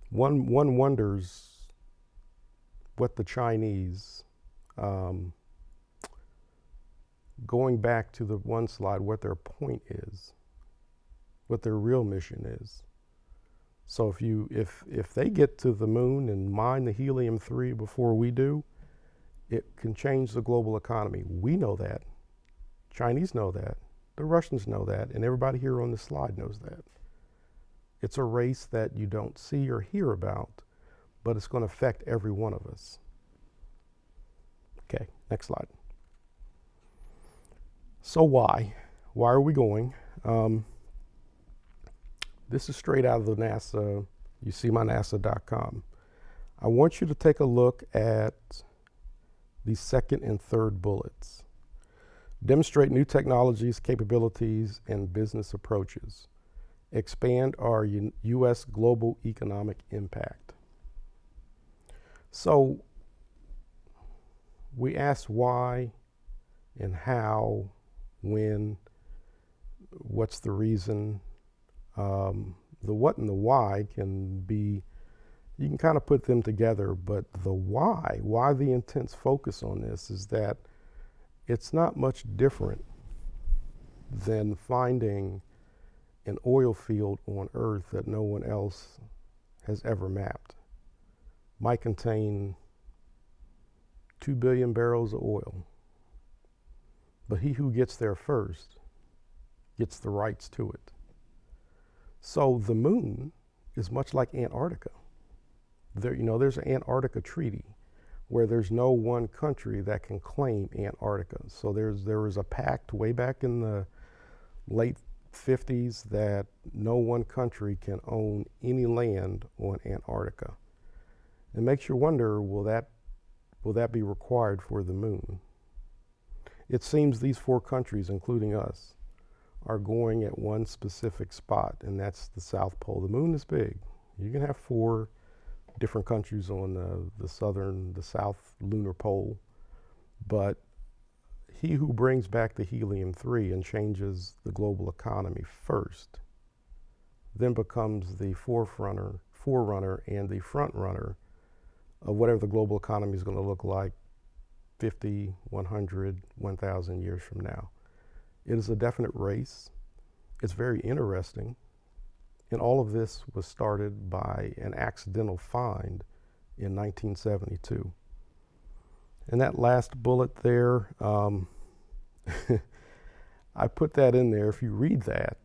One wonders what the Chinese, going back to the one slide, what their point is, what their real mission is. So if they get to the moon and mine the helium-3 before we do, it can change the global economy. We know that. Chinese know that. The Russians know that. And everybody here on this slide knows that. It's a race that you don't see or hear about, but it's going to affect every one of us. Okay, next slide. So why? Why are we going? This is straight out of the NASA. You see my NASA.com. I want you to take a look at the second and third bullets. Demonstrate new technologies, capabilities, and business approaches. Expand our U.S. global economic impact. So we asked why and how, when, what's the reason. The what and the why can be, you can kind of put them together, but the why the intense focus on this is that it's not much different than finding an oil field on Earth that no one else has ever mapped. Might contain 2 billion barrels of oil, but he who gets there first gets the rights to it. So the moon is much like Antarctica. There's an Antarctica treaty where there's no one country that can claim Antarctica. So there was a pact way back in the late 50s that no one country can own any land on Antarctica. It makes you wonder, will that be required for the moon? It seems these 4 countries, including us, are going at one specific spot, and that's the South Pole. The moon is big. You can have 4 different countries on the south lunar pole, but he who brings back the helium-3 and changes the global economy first then becomes the forerunner and the front runner of whatever the global economy is going to look like 50, 100, 1,000 years from now. It is a definite race. It's very interesting. And all of this was started by an accidental find in 1972. And that last bullet there, I put that in there. If you read that,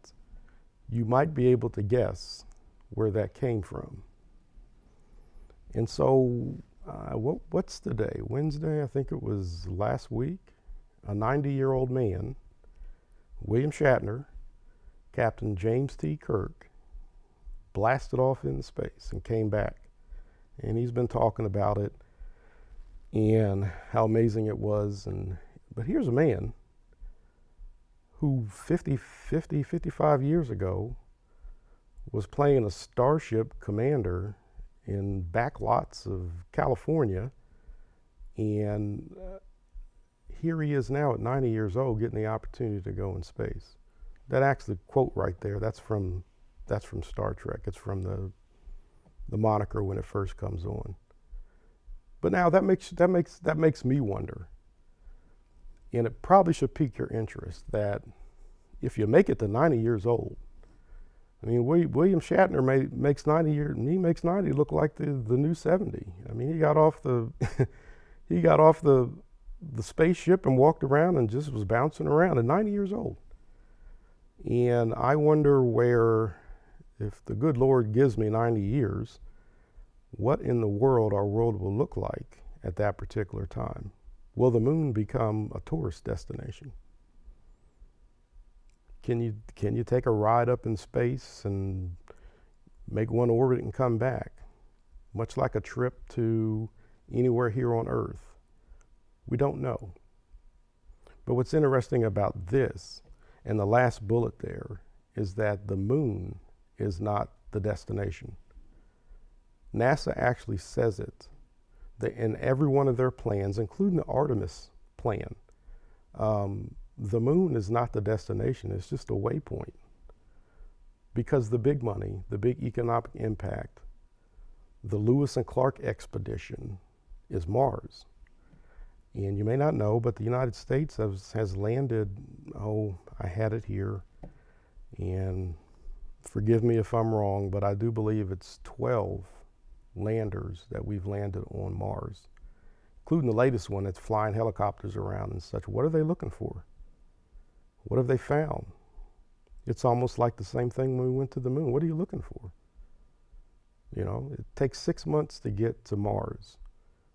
you might be able to guess where that came from. And so what's the day? Wednesday, I think it was last week. A 90-year-old man, William Shatner, Captain James T. Kirk, blasted off into space and came back. And he's been talking about it and how amazing it was. But here's a man who 55 years ago was playing a Starship commander in backlots of California, and here he is now at 90 years old getting the opportunity to go in space. That actually quote right there, that's from Star Trek. It's from the moniker when it first comes on. But now that makes me wonder, and it probably should pique your interest, that if you make it to 90 years old, I mean, William Shatner makes 90 look like the new 70. I mean, he got off the the spaceship and walked around and just was bouncing around at 90 years old. And I wonder where, if the good Lord gives me 90 years, what in the world our world will look like at that particular time. Will the moon become a tourist destination? Can you take a ride up in space and make one orbit and come back? Much like a trip to anywhere here on Earth. We don't know. But what's interesting about this, and the last bullet there, is that the moon is not the destination. NASA actually says it in every one of their plans, including the Artemis Plan. The moon is not the destination, it's just a waypoint. Because the big money, the big economic impact, the Lewis and Clark expedition is Mars. And you may not know, but the United States has landed, I had it here, and forgive me if I'm wrong, but I do believe it's 12 landers that we've landed on Mars, including the latest one that's flying helicopters around and such. What are they looking for? What have they found? It's almost like the same thing when we went to the moon. What are you looking for? You know, it takes 6 months to get to Mars.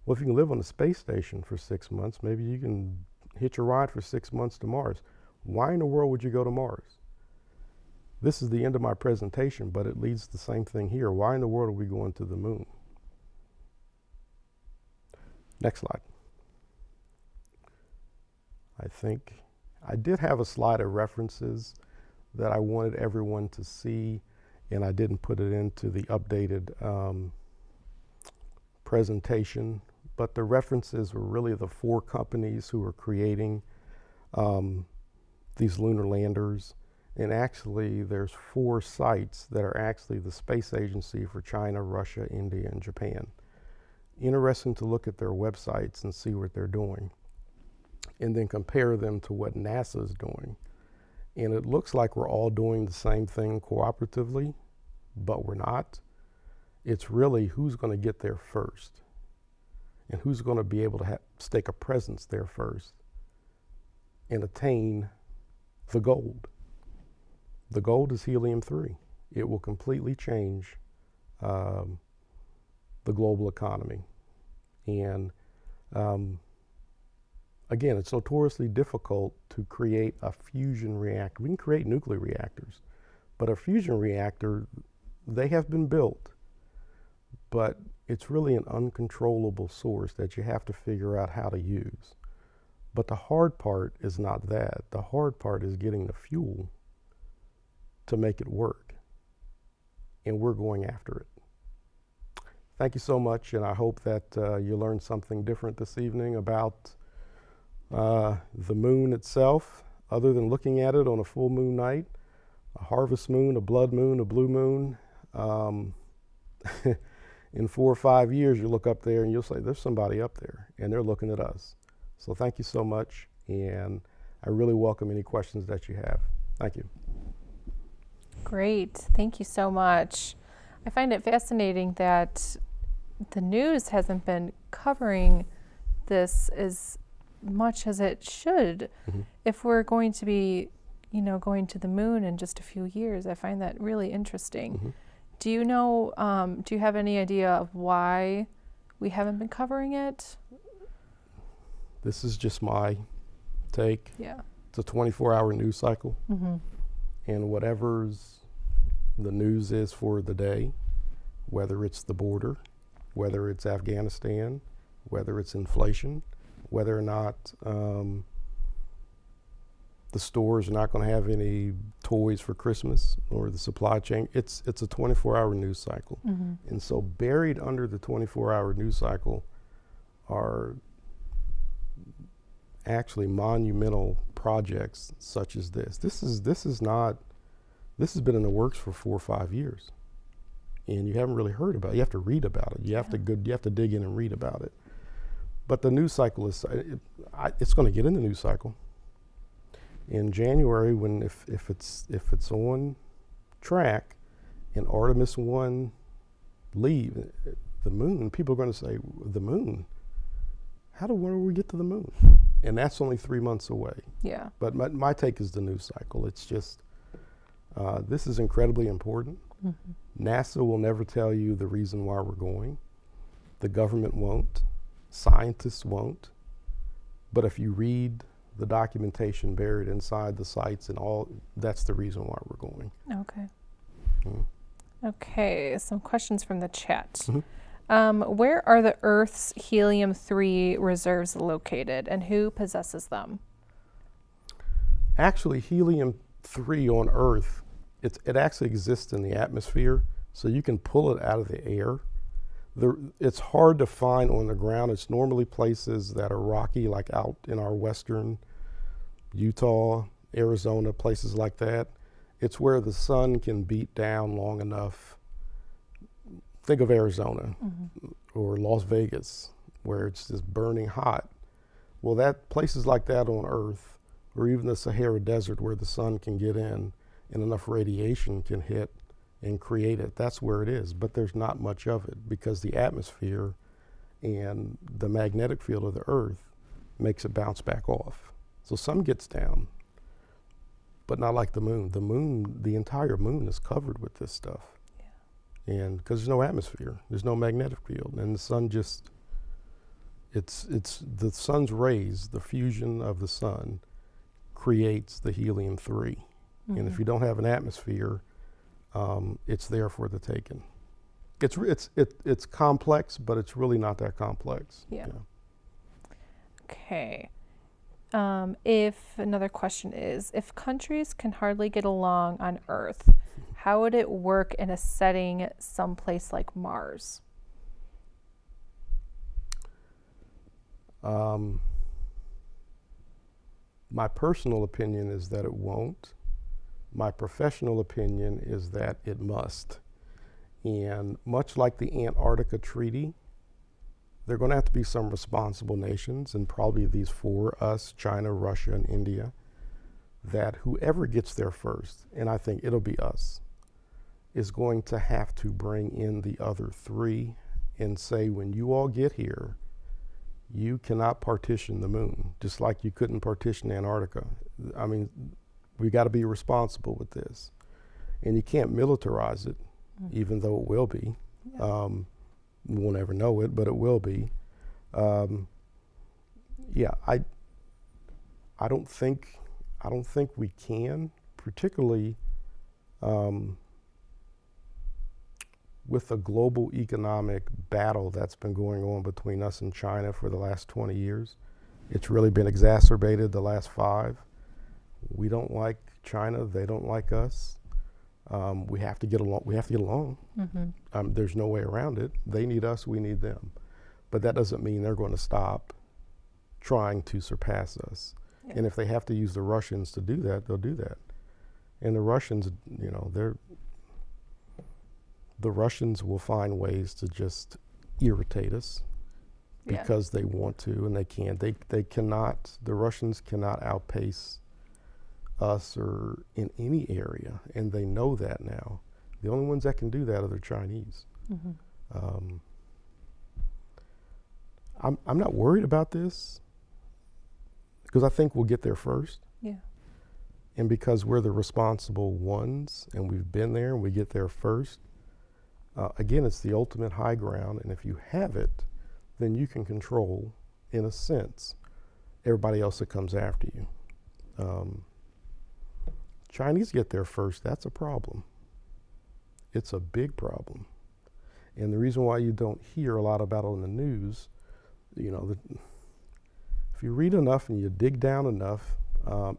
Well, if you can live on the space station for 6 months, maybe you can hitch a ride for 6 months to Mars. Why in the world would you go to Mars? This is the end of my presentation, but it leads to the same thing here. Why in the world are we going to the moon? Next slide. I think I did have a slide of references that I wanted everyone to see, and I didn't put it into the updated presentation, but the references were really the 4 companies who were creating these lunar landers. And actually, there's 4 sites that are actually the space agency for China, Russia, India, and Japan. Interesting to look at their websites and see what they're doing, and then compare them to what NASA is doing. And it looks like we're all doing the same thing cooperatively, but we're not. It's really who's going to get there first, and who's going to be able to stake a presence there first and attain the gold. The gold is helium-3. It will completely change the global economy. And again, it's notoriously difficult to create a fusion reactor. We can create nuclear reactors, but a fusion reactor, they have been built, but it's really an uncontrollable source that you have to figure out how to use. But the hard part is not that. The hard part is getting the fuel to make it work, and we're going after it. Thank you so much, and I hope that you learned something different this evening about the moon itself, other than looking at it on a full moon night, a harvest moon, a blood moon, a blue moon. In 4 or 5 years, you look up there and you'll say, there's somebody up there, and they're looking at us. So thank you so much, and I really welcome any questions that you have. Thank you. Great, thank you so much. I find it fascinating that the news hasn't been covering this as much as it should. Mm-hmm. If we're going to be, going to the moon in just a few years, I find that really interesting. Mm-hmm. Do you know, do you have any idea of why we haven't been covering it? This is just my take. Yeah. It's a 24-hour news cycle. Mm-hmm. And whatever's the news is for the day, whether it's the border, whether it's Afghanistan, whether it's inflation, whether or not the stores are not going to have any toys for Christmas, or the supply chain, it's a 24-hour news cycle. Mm-hmm. And so buried under the 24-hour news cycle are actually monumental projects such as this. This has been in the works for 4 or 5 years, and you haven't really heard about it. You have to read about it. You have to dig in and read about it. But the news cycle it's going to get in the news cycle. In January, when if it's on track, and Artemis 1 leave the moon, people are going to say, the moon? Where do we get to the moon? And that's only 3 months away. Yeah. But my take is the news cycle. It's just, this is incredibly important. Mm-hmm. NASA will never tell you the reason why we're going. The government won't. Scientists won't. But if you read the documentation buried inside the sites and all, that's the reason why we're going. Okay. Mm. Okay, some questions from the chat. Mm-hmm. Where are the Earth's helium-3 reserves located, and who possesses them? Actually, helium-3 on Earth, it actually exists in the atmosphere, so you can pull it out of the air. It's hard to find on the ground. It's normally places that are rocky, like out in our western Utah, Arizona, places like that. It's where the sun can beat down long enough. Think of Arizona, mm-hmm. or Las Vegas, where it's just burning hot. Well, places like that on Earth, or even the Sahara Desert, where the sun can get in and enough radiation can hit and create it, that's where it is. But there's not much of it, because the atmosphere and the magnetic field of the Earth makes it bounce back off. So some gets down, but not like the moon. The moon, the entire moon is covered with this stuff. Yeah. And because there's no atmosphere, there's no magnetic field, and the sun just, it's the sun's rays, the fusion of the sun creates the helium-3. Mm-hmm. And if you don't have an atmosphere, it's there for the taking. It's complex, but it's really not that complex. Yeah. Okay. Another question is, if countries can hardly get along on Earth, how would it work in a setting someplace like Mars? My personal opinion is that it won't. My professional opinion is that it must. And much like the Antarctica Treaty, there are going to have to be some responsible nations, and probably these 4, us, China, Russia, and India, that whoever gets there first, and I think it'll be us, is going to have to bring in the other 3 and say, when you all get here, you cannot partition the moon, just like you couldn't partition Antarctica. I mean, we got to be responsible with this. And you can't militarize it, mm-hmm. even though it will be. Yeah. We'll never know it, but it will be. I don't think we can, particularly with the global economic battle that's been going on between us and China for the last 20 years. It's really been exacerbated the last 5. We don't like China, they don't like us. We have to get along. Mm-hmm. There's no way around it. They need us, we need them. But that doesn't mean they're going to stop trying to surpass us. Yeah. And if they have to use the Russians to do that, they'll do that. And the Russians, the Russians will find ways to just irritate us because they want to, and they can. They cannot, the Russians cannot outpace us or in any area, and they know that now. The only ones that can do that are the Chinese. Mm-hmm. I'm not worried about this, because I think we'll get there first. Yeah. And because we're the responsible ones, and we've been there, and we get there first. Again, it's the ultimate high ground, and if you have it, then you can control, in a sense, everybody else that comes after you. Chinese get there first, that's a problem. It's a big problem. And the reason why you don't hear a lot about it on the news, if you read enough and you dig down enough,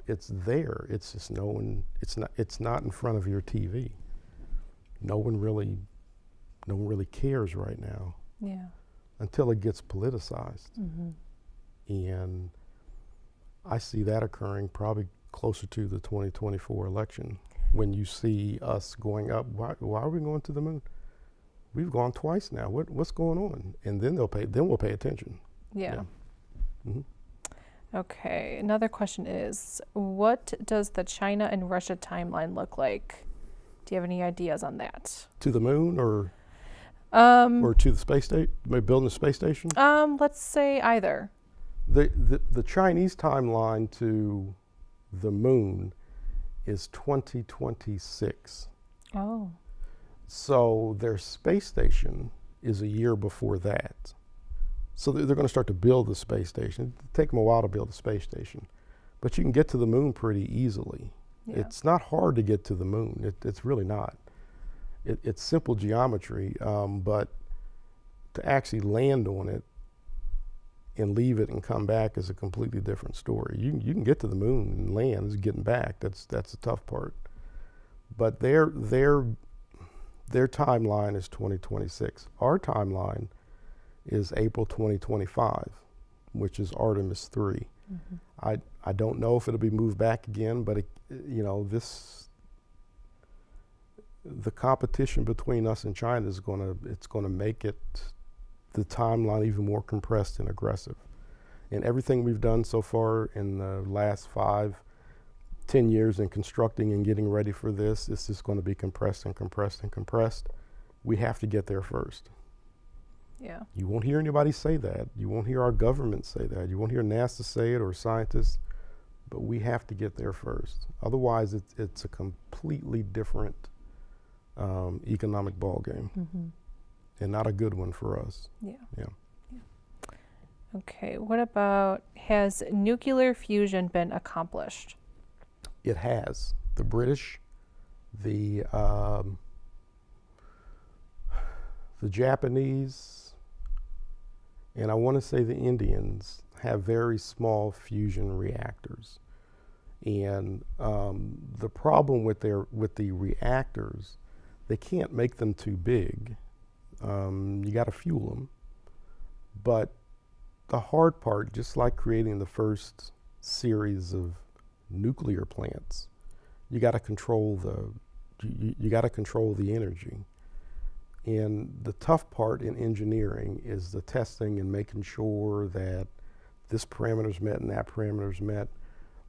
it's there. It's just it's not in front of your TV. No one really cares right now. Yeah. Until it gets politicized. Mm-hmm. And I see that occurring probably closer to the 2024 election, when you see us going up. Why are we going to the moon? We've gone twice now. What's going on? And then we'll pay attention. Yeah. Mm-hmm. Okay. Another question is, what does the China and Russia timeline look like? Do you have any ideas on that? To the moon, or to the space station? Maybe building a space station? Let's say either. The Chinese timeline to the moon is 2026. Oh. So their space station is a year before that. So they're going to start to build the space station. It'll take them a while to build the space station. But you can get to the moon pretty easily. Yeah. It's not hard to get to the moon. It's really not. It's simple geometry, but to actually land on it and leave it and come back is a completely different story. You can get to the moon and land. It's getting back. That's the tough part. But their timeline is 2026. Our timeline is April 2025, which is Artemis 3. Mm-hmm. I don't know if it'll be moved back again, but the competition between us and China is going to make it, the timeline, even more compressed and aggressive. And everything we've done so far in the last 5-10 years in constructing and getting ready for this, it's just going to be compressed and compressed and compressed. We have to get there first. Yeah. You won't hear anybody say that. You won't hear our government say that. You won't hear NASA say it, or scientists. But we have to get there first. Otherwise, it's a completely different economic ballgame, mm-hmm. and not a good one for us. Yeah. Yeah. Okay. What about, has nuclear fusion been accomplished? It has. The British, the Japanese, and I want to say the Indians have very small fusion reactors. And the problem with the reactors, they can't make them too big. You got to fuel them. But the hard part, just like creating the first series of nuclear plants, you got to control the energy. And the tough part in engineering is the testing and making sure that this parameter's met and that parameter's met.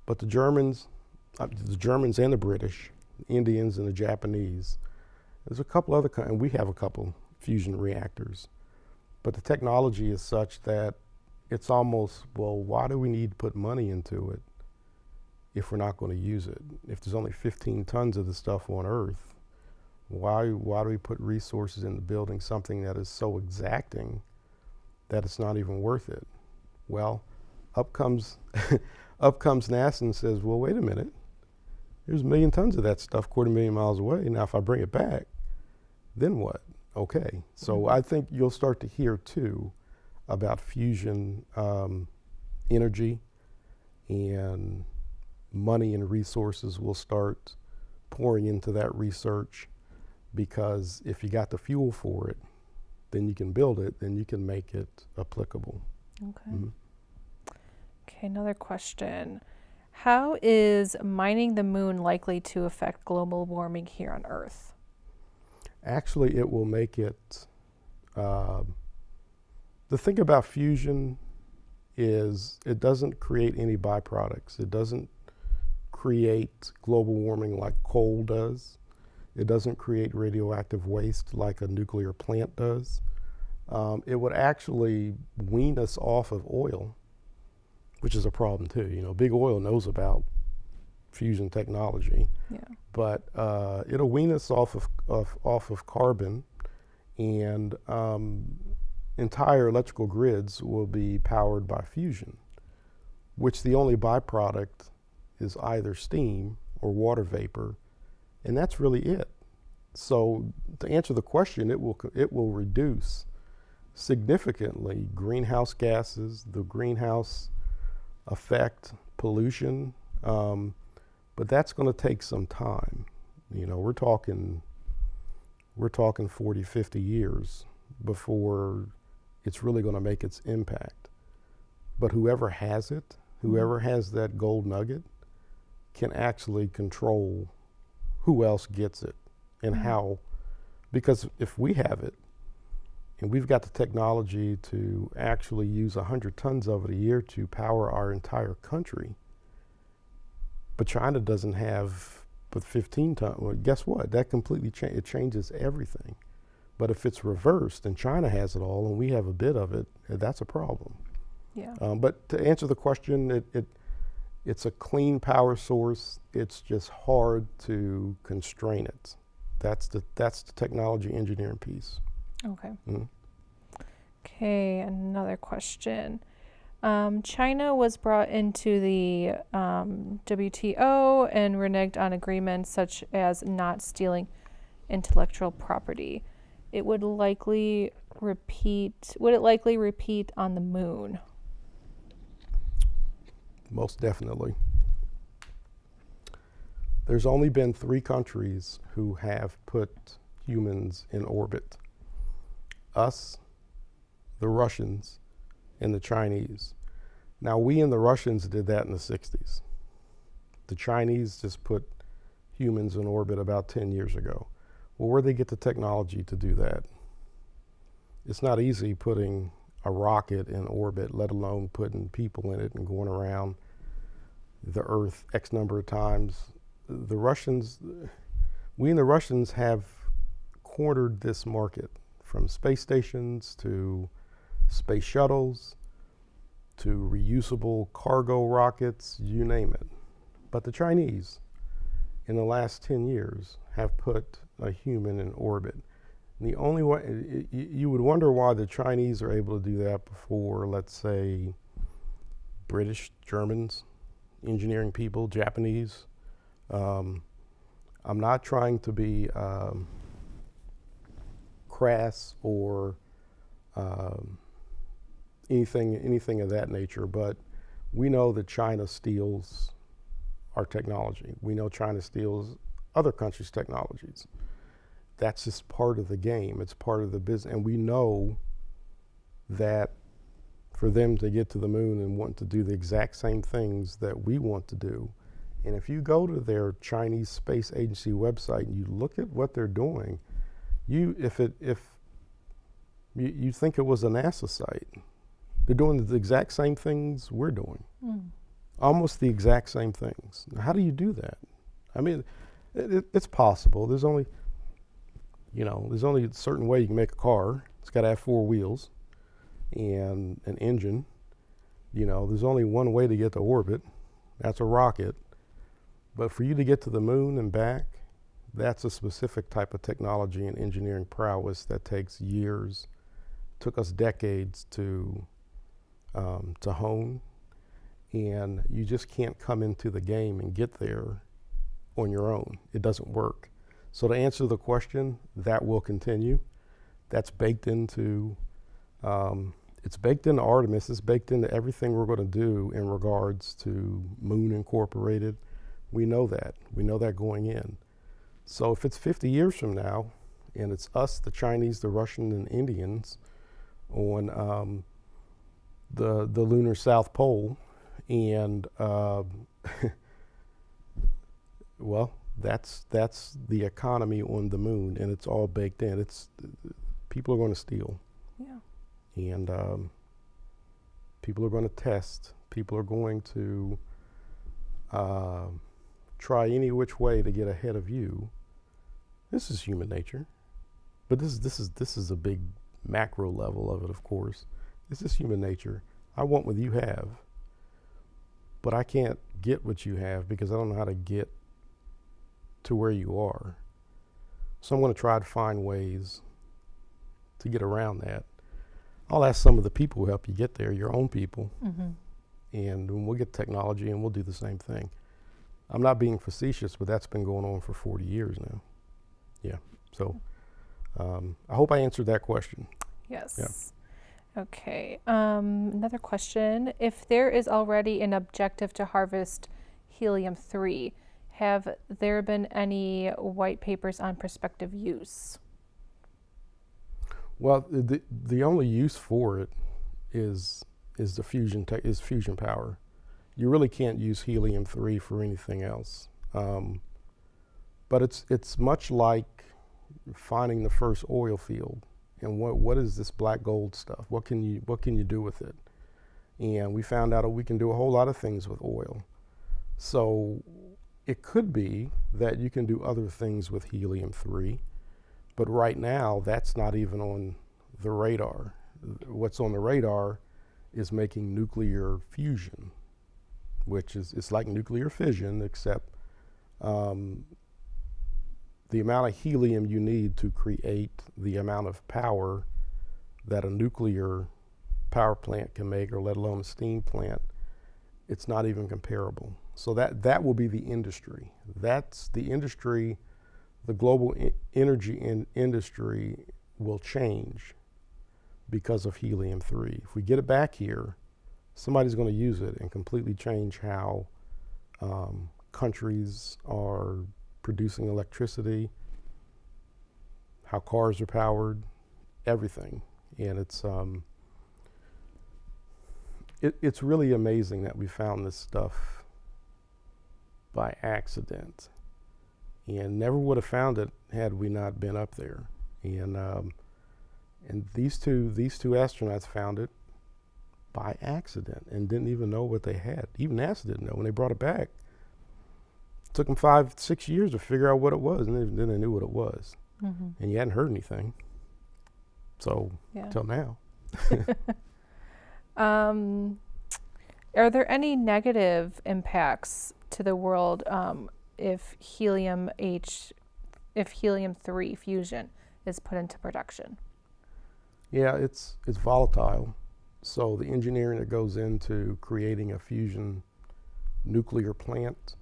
But the Germans and the British, the Indians and the Japanese, there's a couple other and we have a couple fusion reactors. But the technology is such that it's almost, well, why do we need to put money into it if we're not going to use it? If there's only 15 tons of the stuff on Earth, why do we put resources into building something that is so exacting that it's not even worth it? Well, up comes NASA and says, well, wait a minute. There's 1 million tons of that stuff 250,000 miles away. Now, if I bring it back, then what? Okay. So mm-hmm. I think you'll start to hear, too, about fusion energy, and money and resources will start pouring into that research, because if you got the fuel for it, then you can build it, then you can make it applicable. Okay. Mm-hmm. Okay, another question. How is mining the moon likely to affect global warming here on Earth? Actually, it will make it, the thing about fusion is it doesn't create any byproducts. It doesn't create global warming like coal does. It doesn't create radioactive waste like a nuclear plant does. It would actually wean us off of oil, which is a problem too. You know, Big Oil knows about fusion technology, yeah. But it'll wean us off of carbon, and entire electrical grids will be powered by fusion, which the only byproduct is either steam or water vapor, and that's really it. So to answer the question, it will reduce significantly greenhouse gases, the greenhouse effect, pollution, but that's going to take some time. You know, we're talking 40, 50 years before it's really going to make its impact. But whoever has it, whoever has that gold nugget, can actually control who else gets it and how. Because if we have it, and we've got the technology to actually use 100 tons of it a year to power our entire country, but China doesn't have but 15 tons, well, guess what? That completely it changes everything. But if it's reversed and China has it all and we have a bit of it, that's a problem. Yeah. But to answer the question, it's a clean power source. It's just hard to constrain it. That's the technology engineering piece. Okay. Mm-hmm. Okay, another question. China was brought into the WTO and reneged on agreements such as not stealing intellectual property. Would it likely repeat on the moon? Most definitely. There's only been 3 countries who have put humans in orbit. Us, the Russians, and the Chinese. Now, we and the Russians did that in the 60s. The Chinese just put humans in orbit about 10 years ago. Well, where'd they get the technology to do that? It's not easy putting a rocket in orbit, let alone putting people in it and going around the Earth X number of times. The Russians, we and the Russians have cornered this market, from space stations to space shuttles to reusable cargo rockets, you name it. But the Chinese, in the last 10 years, have put a human in orbit. And the only way, you would wonder why the Chinese are able to do that before, let's say, British, Germans, engineering people, Japanese. I'm not trying to be crass or anything of that nature, but we know that China steals our technology. We know China steals other countries' technologies. That's just part of the game. It's part of the business. And we know that for them to get to the moon and want to do the exact same things that we want to do, and if you go to their Chinese Space Agency website and you look at what they're doing, you think it was a NASA site. They're doing the exact same things we're doing. Almost the exact same things. How do you do that? I mean, it's possible. There's only a certain way you can make a car. It's got to have 4 wheels and an engine. You know, there's only one way to get to orbit. That's a rocket. But for you to get to the moon and back, that's a specific type of technology and engineering prowess that takes years. Took us decades to hone, and you just can't come into the game and get there on your own. It doesn't work. So to answer the question, that will continue. That's baked into, it's baked into Artemis. It's baked into everything we're going to do in regards to Moon Incorporated. We know that. We know that going in. So if it's 50 years from now, and it's us, the Chinese, the Russian, and Indians on the lunar South Pole, and well, that's the economy on the moon, and it's all baked in. People are going to steal, and people are going to test. People are going to try any which way to get ahead of you. This is human nature, but this is a big macro level of it. Of course, this is human nature. I want what you have, but I can't get what you have because I don't know how to get to where you are. So I'm going to try to find ways to get around that. I'll ask some of the people who help you get there, your own people, Mm-hmm. and we'll get technology and we'll do the same thing. I'm not being facetious, but that's been going on for 40 years now. Yeah, so I hope I answered that question. Yes. Yeah. Okay. Another question. If there is already an objective to harvest helium-3, have there been any white papers on prospective use? Well, the only use for it is the fusion power. You really can't use helium-3 for anything else. But it's much like finding the first oil field. And what is this black gold stuff? What can you do with it? And we found out that we can do a whole lot of things with oil. So it could be that you can do other things with helium-3, but right now that's not even on the radar. What's on the radar is making nuclear fusion, which is, it's like nuclear fission, except the amount of helium you need to create the amount of power that a nuclear power plant can make, or let alone a steam plant, it's not even comparable. So that will be the industry. That's the industry. The global energy industry will change because of helium-3. If we get it back here, somebody's going to use it and completely change how countries are producing electricity, how cars are powered, everything. And it's really amazing that we found this stuff by accident, and never would have found it had we not been up there. And these two astronauts found it by accident and didn't even know what they had. Even NASA didn't know when they brought it back. It took them 5-6 years to figure out what it was, and then they knew what it was. Mm-hmm. And you hadn't heard anything, so till now. Are there any negative impacts to the world if helium-3 fusion is put into production? Yeah, it's volatile. So the engineering that goes into creating a fusion nuclear plant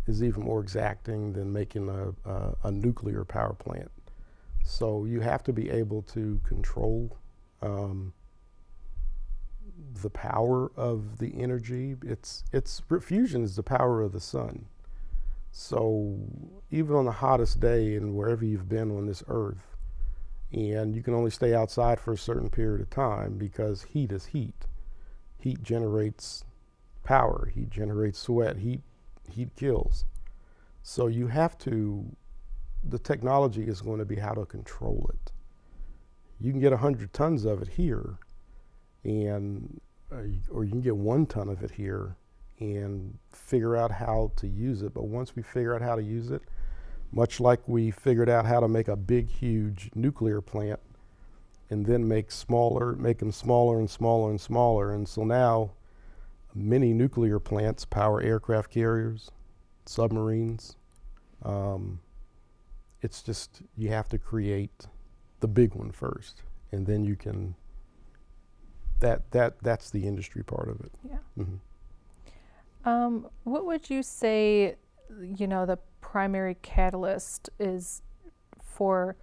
is even more exacting than making a nuclear power plant. So you have to be able to control the power of the energy. Fusion is the power of the sun. So even on the hottest day and wherever you've been on this earth, and you can only stay outside for a certain period of time because heat is heat. Heat generates power, heat generates sweat, heat kills. So you have to, the technology is going to be how to control it. You can get 100 tons of it here, and or you can get 1 ton of it here and figure out how to use it. But once we figure out how to use it, much like we figured out how to make a big, huge nuclear plant and then make them smaller and smaller and smaller. And so now many nuclear plants power aircraft carriers, submarines. It's just, you have to create the big one first, and then you can, that's the industry part of it. Yeah. Mm-hmm. What would you say, the primary catalyst is for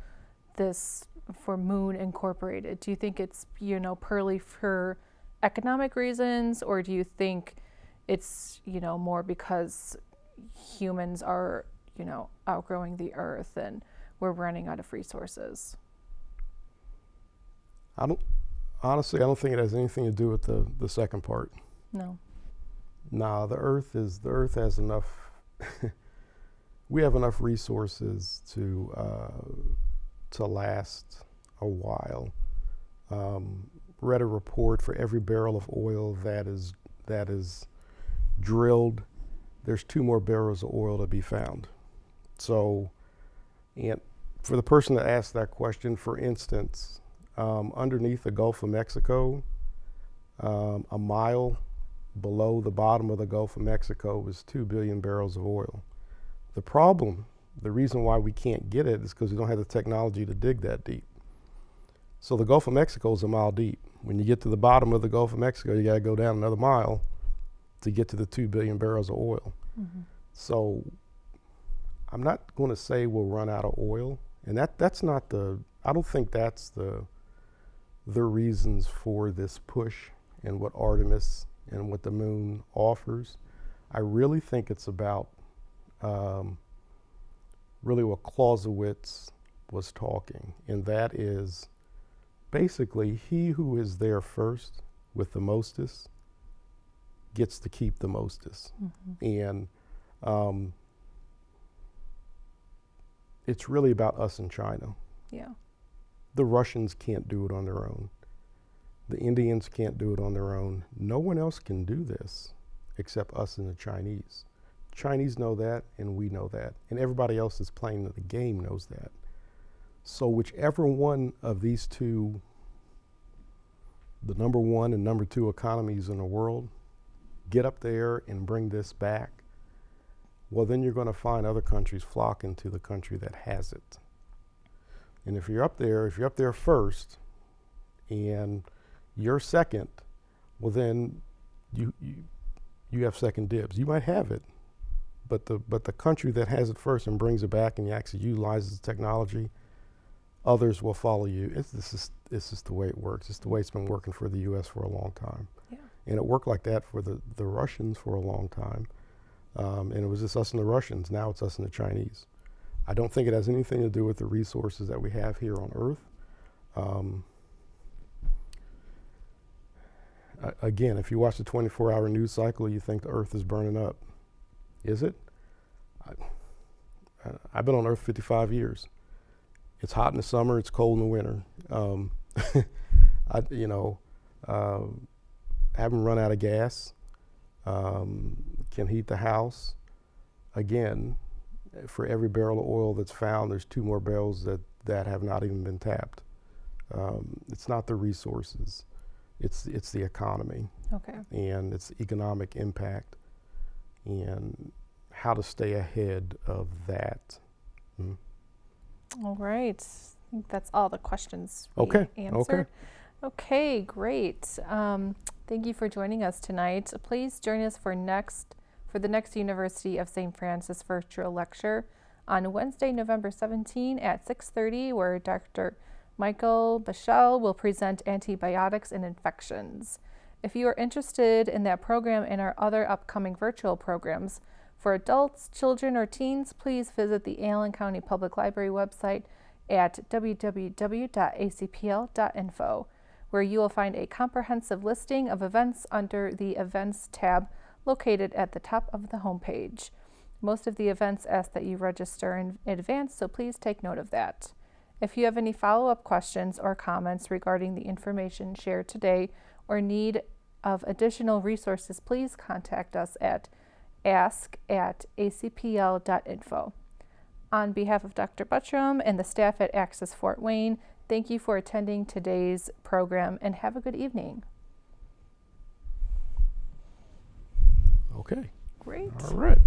Moon Incorporated? Do you think it's, purely for economic reasons, or do you think it's, more because humans are, outgrowing the Earth and we're running out of resources? Honestly, I don't think it has anything to do with the second part. No. Nah, the Earth has enough. We have enough resources to last a while. Read a report, for every barrel of oil that is drilled, there's 2 more barrels of oil to be found. So, and for the person that asked that question, for instance, underneath the Gulf of Mexico, a mile below the bottom of the Gulf of Mexico is 2 billion barrels of oil. The reason why we can't get it is because we don't have the technology to dig that deep. So the Gulf of Mexico is a mile deep. When you get to the bottom of the Gulf of Mexico, you got to go down another mile to get to the 2 billion barrels of oil. So I'm not going to say we'll run out of oil, and that's not I don't think that's the reasons for this push and what Artemis and what the moon offers. I really think it's about really what Clausewitz was talking, and that is basically he who is there first with the mostest gets to keep the mostest. And it's really about us and China. Yeah. The Russians can't do it on their own. The Indians can't do it on their own. No one else can do this except us and the Chinese. Chinese know that, and we know that, and everybody else that's playing the game knows that. So whichever one of these two, the number one and number two economies in the world, get up there and bring this back, well, then you're going to find other countries flocking to the country that has it. And if you're up there first, and you're second, well, then you have second dibs. You might have it, but the country that has it first and brings it back and actually utilizes the technology, others will follow you. It's just the way it works. It's the way it's been working for the U.S. for a long time. Yeah. And it worked like that for the Russians for a long time. And it was just us and the Russians. Now it's us and the Chinese. I don't think it has anything to do with the resources that we have here on Earth. Again, if you watch the 24-hour news cycle, you think the Earth is burning up. Is it? I've been on Earth 55 years. It's hot in the summer, it's cold in the winter. Haven't run out of gas, can heat the house. Again, for every barrel of oil that's found, there's 2 more barrels that have not even been tapped. It's not the resources, it's the economy. Okay. And its economic impact and how to stay ahead of that. All right. I think that's all the questions we answered. Okay, great. Thank you for joining us tonight. Please join us for the next University of St. Francis virtual lecture on Wednesday, November 17 at 6:30, where Dr. Michael Bichel will present antibiotics and infections. If you are interested in that program and our other upcoming virtual programs for adults, children, or teens, please visit the Allen County Public Library website at www.acpl.info, where you will find a comprehensive listing of events under the Events tab located at the top of the homepage. Most of the events ask that you register in advance, so please take note of that. If you have any follow-up questions or comments regarding the information shared today or need of additional resources, please contact us at ask@acpl.info. On behalf of Dr. Buttram and the staff at Access Fort Wayne, thank you for attending today's program and have a good evening. Okay. Great. All right.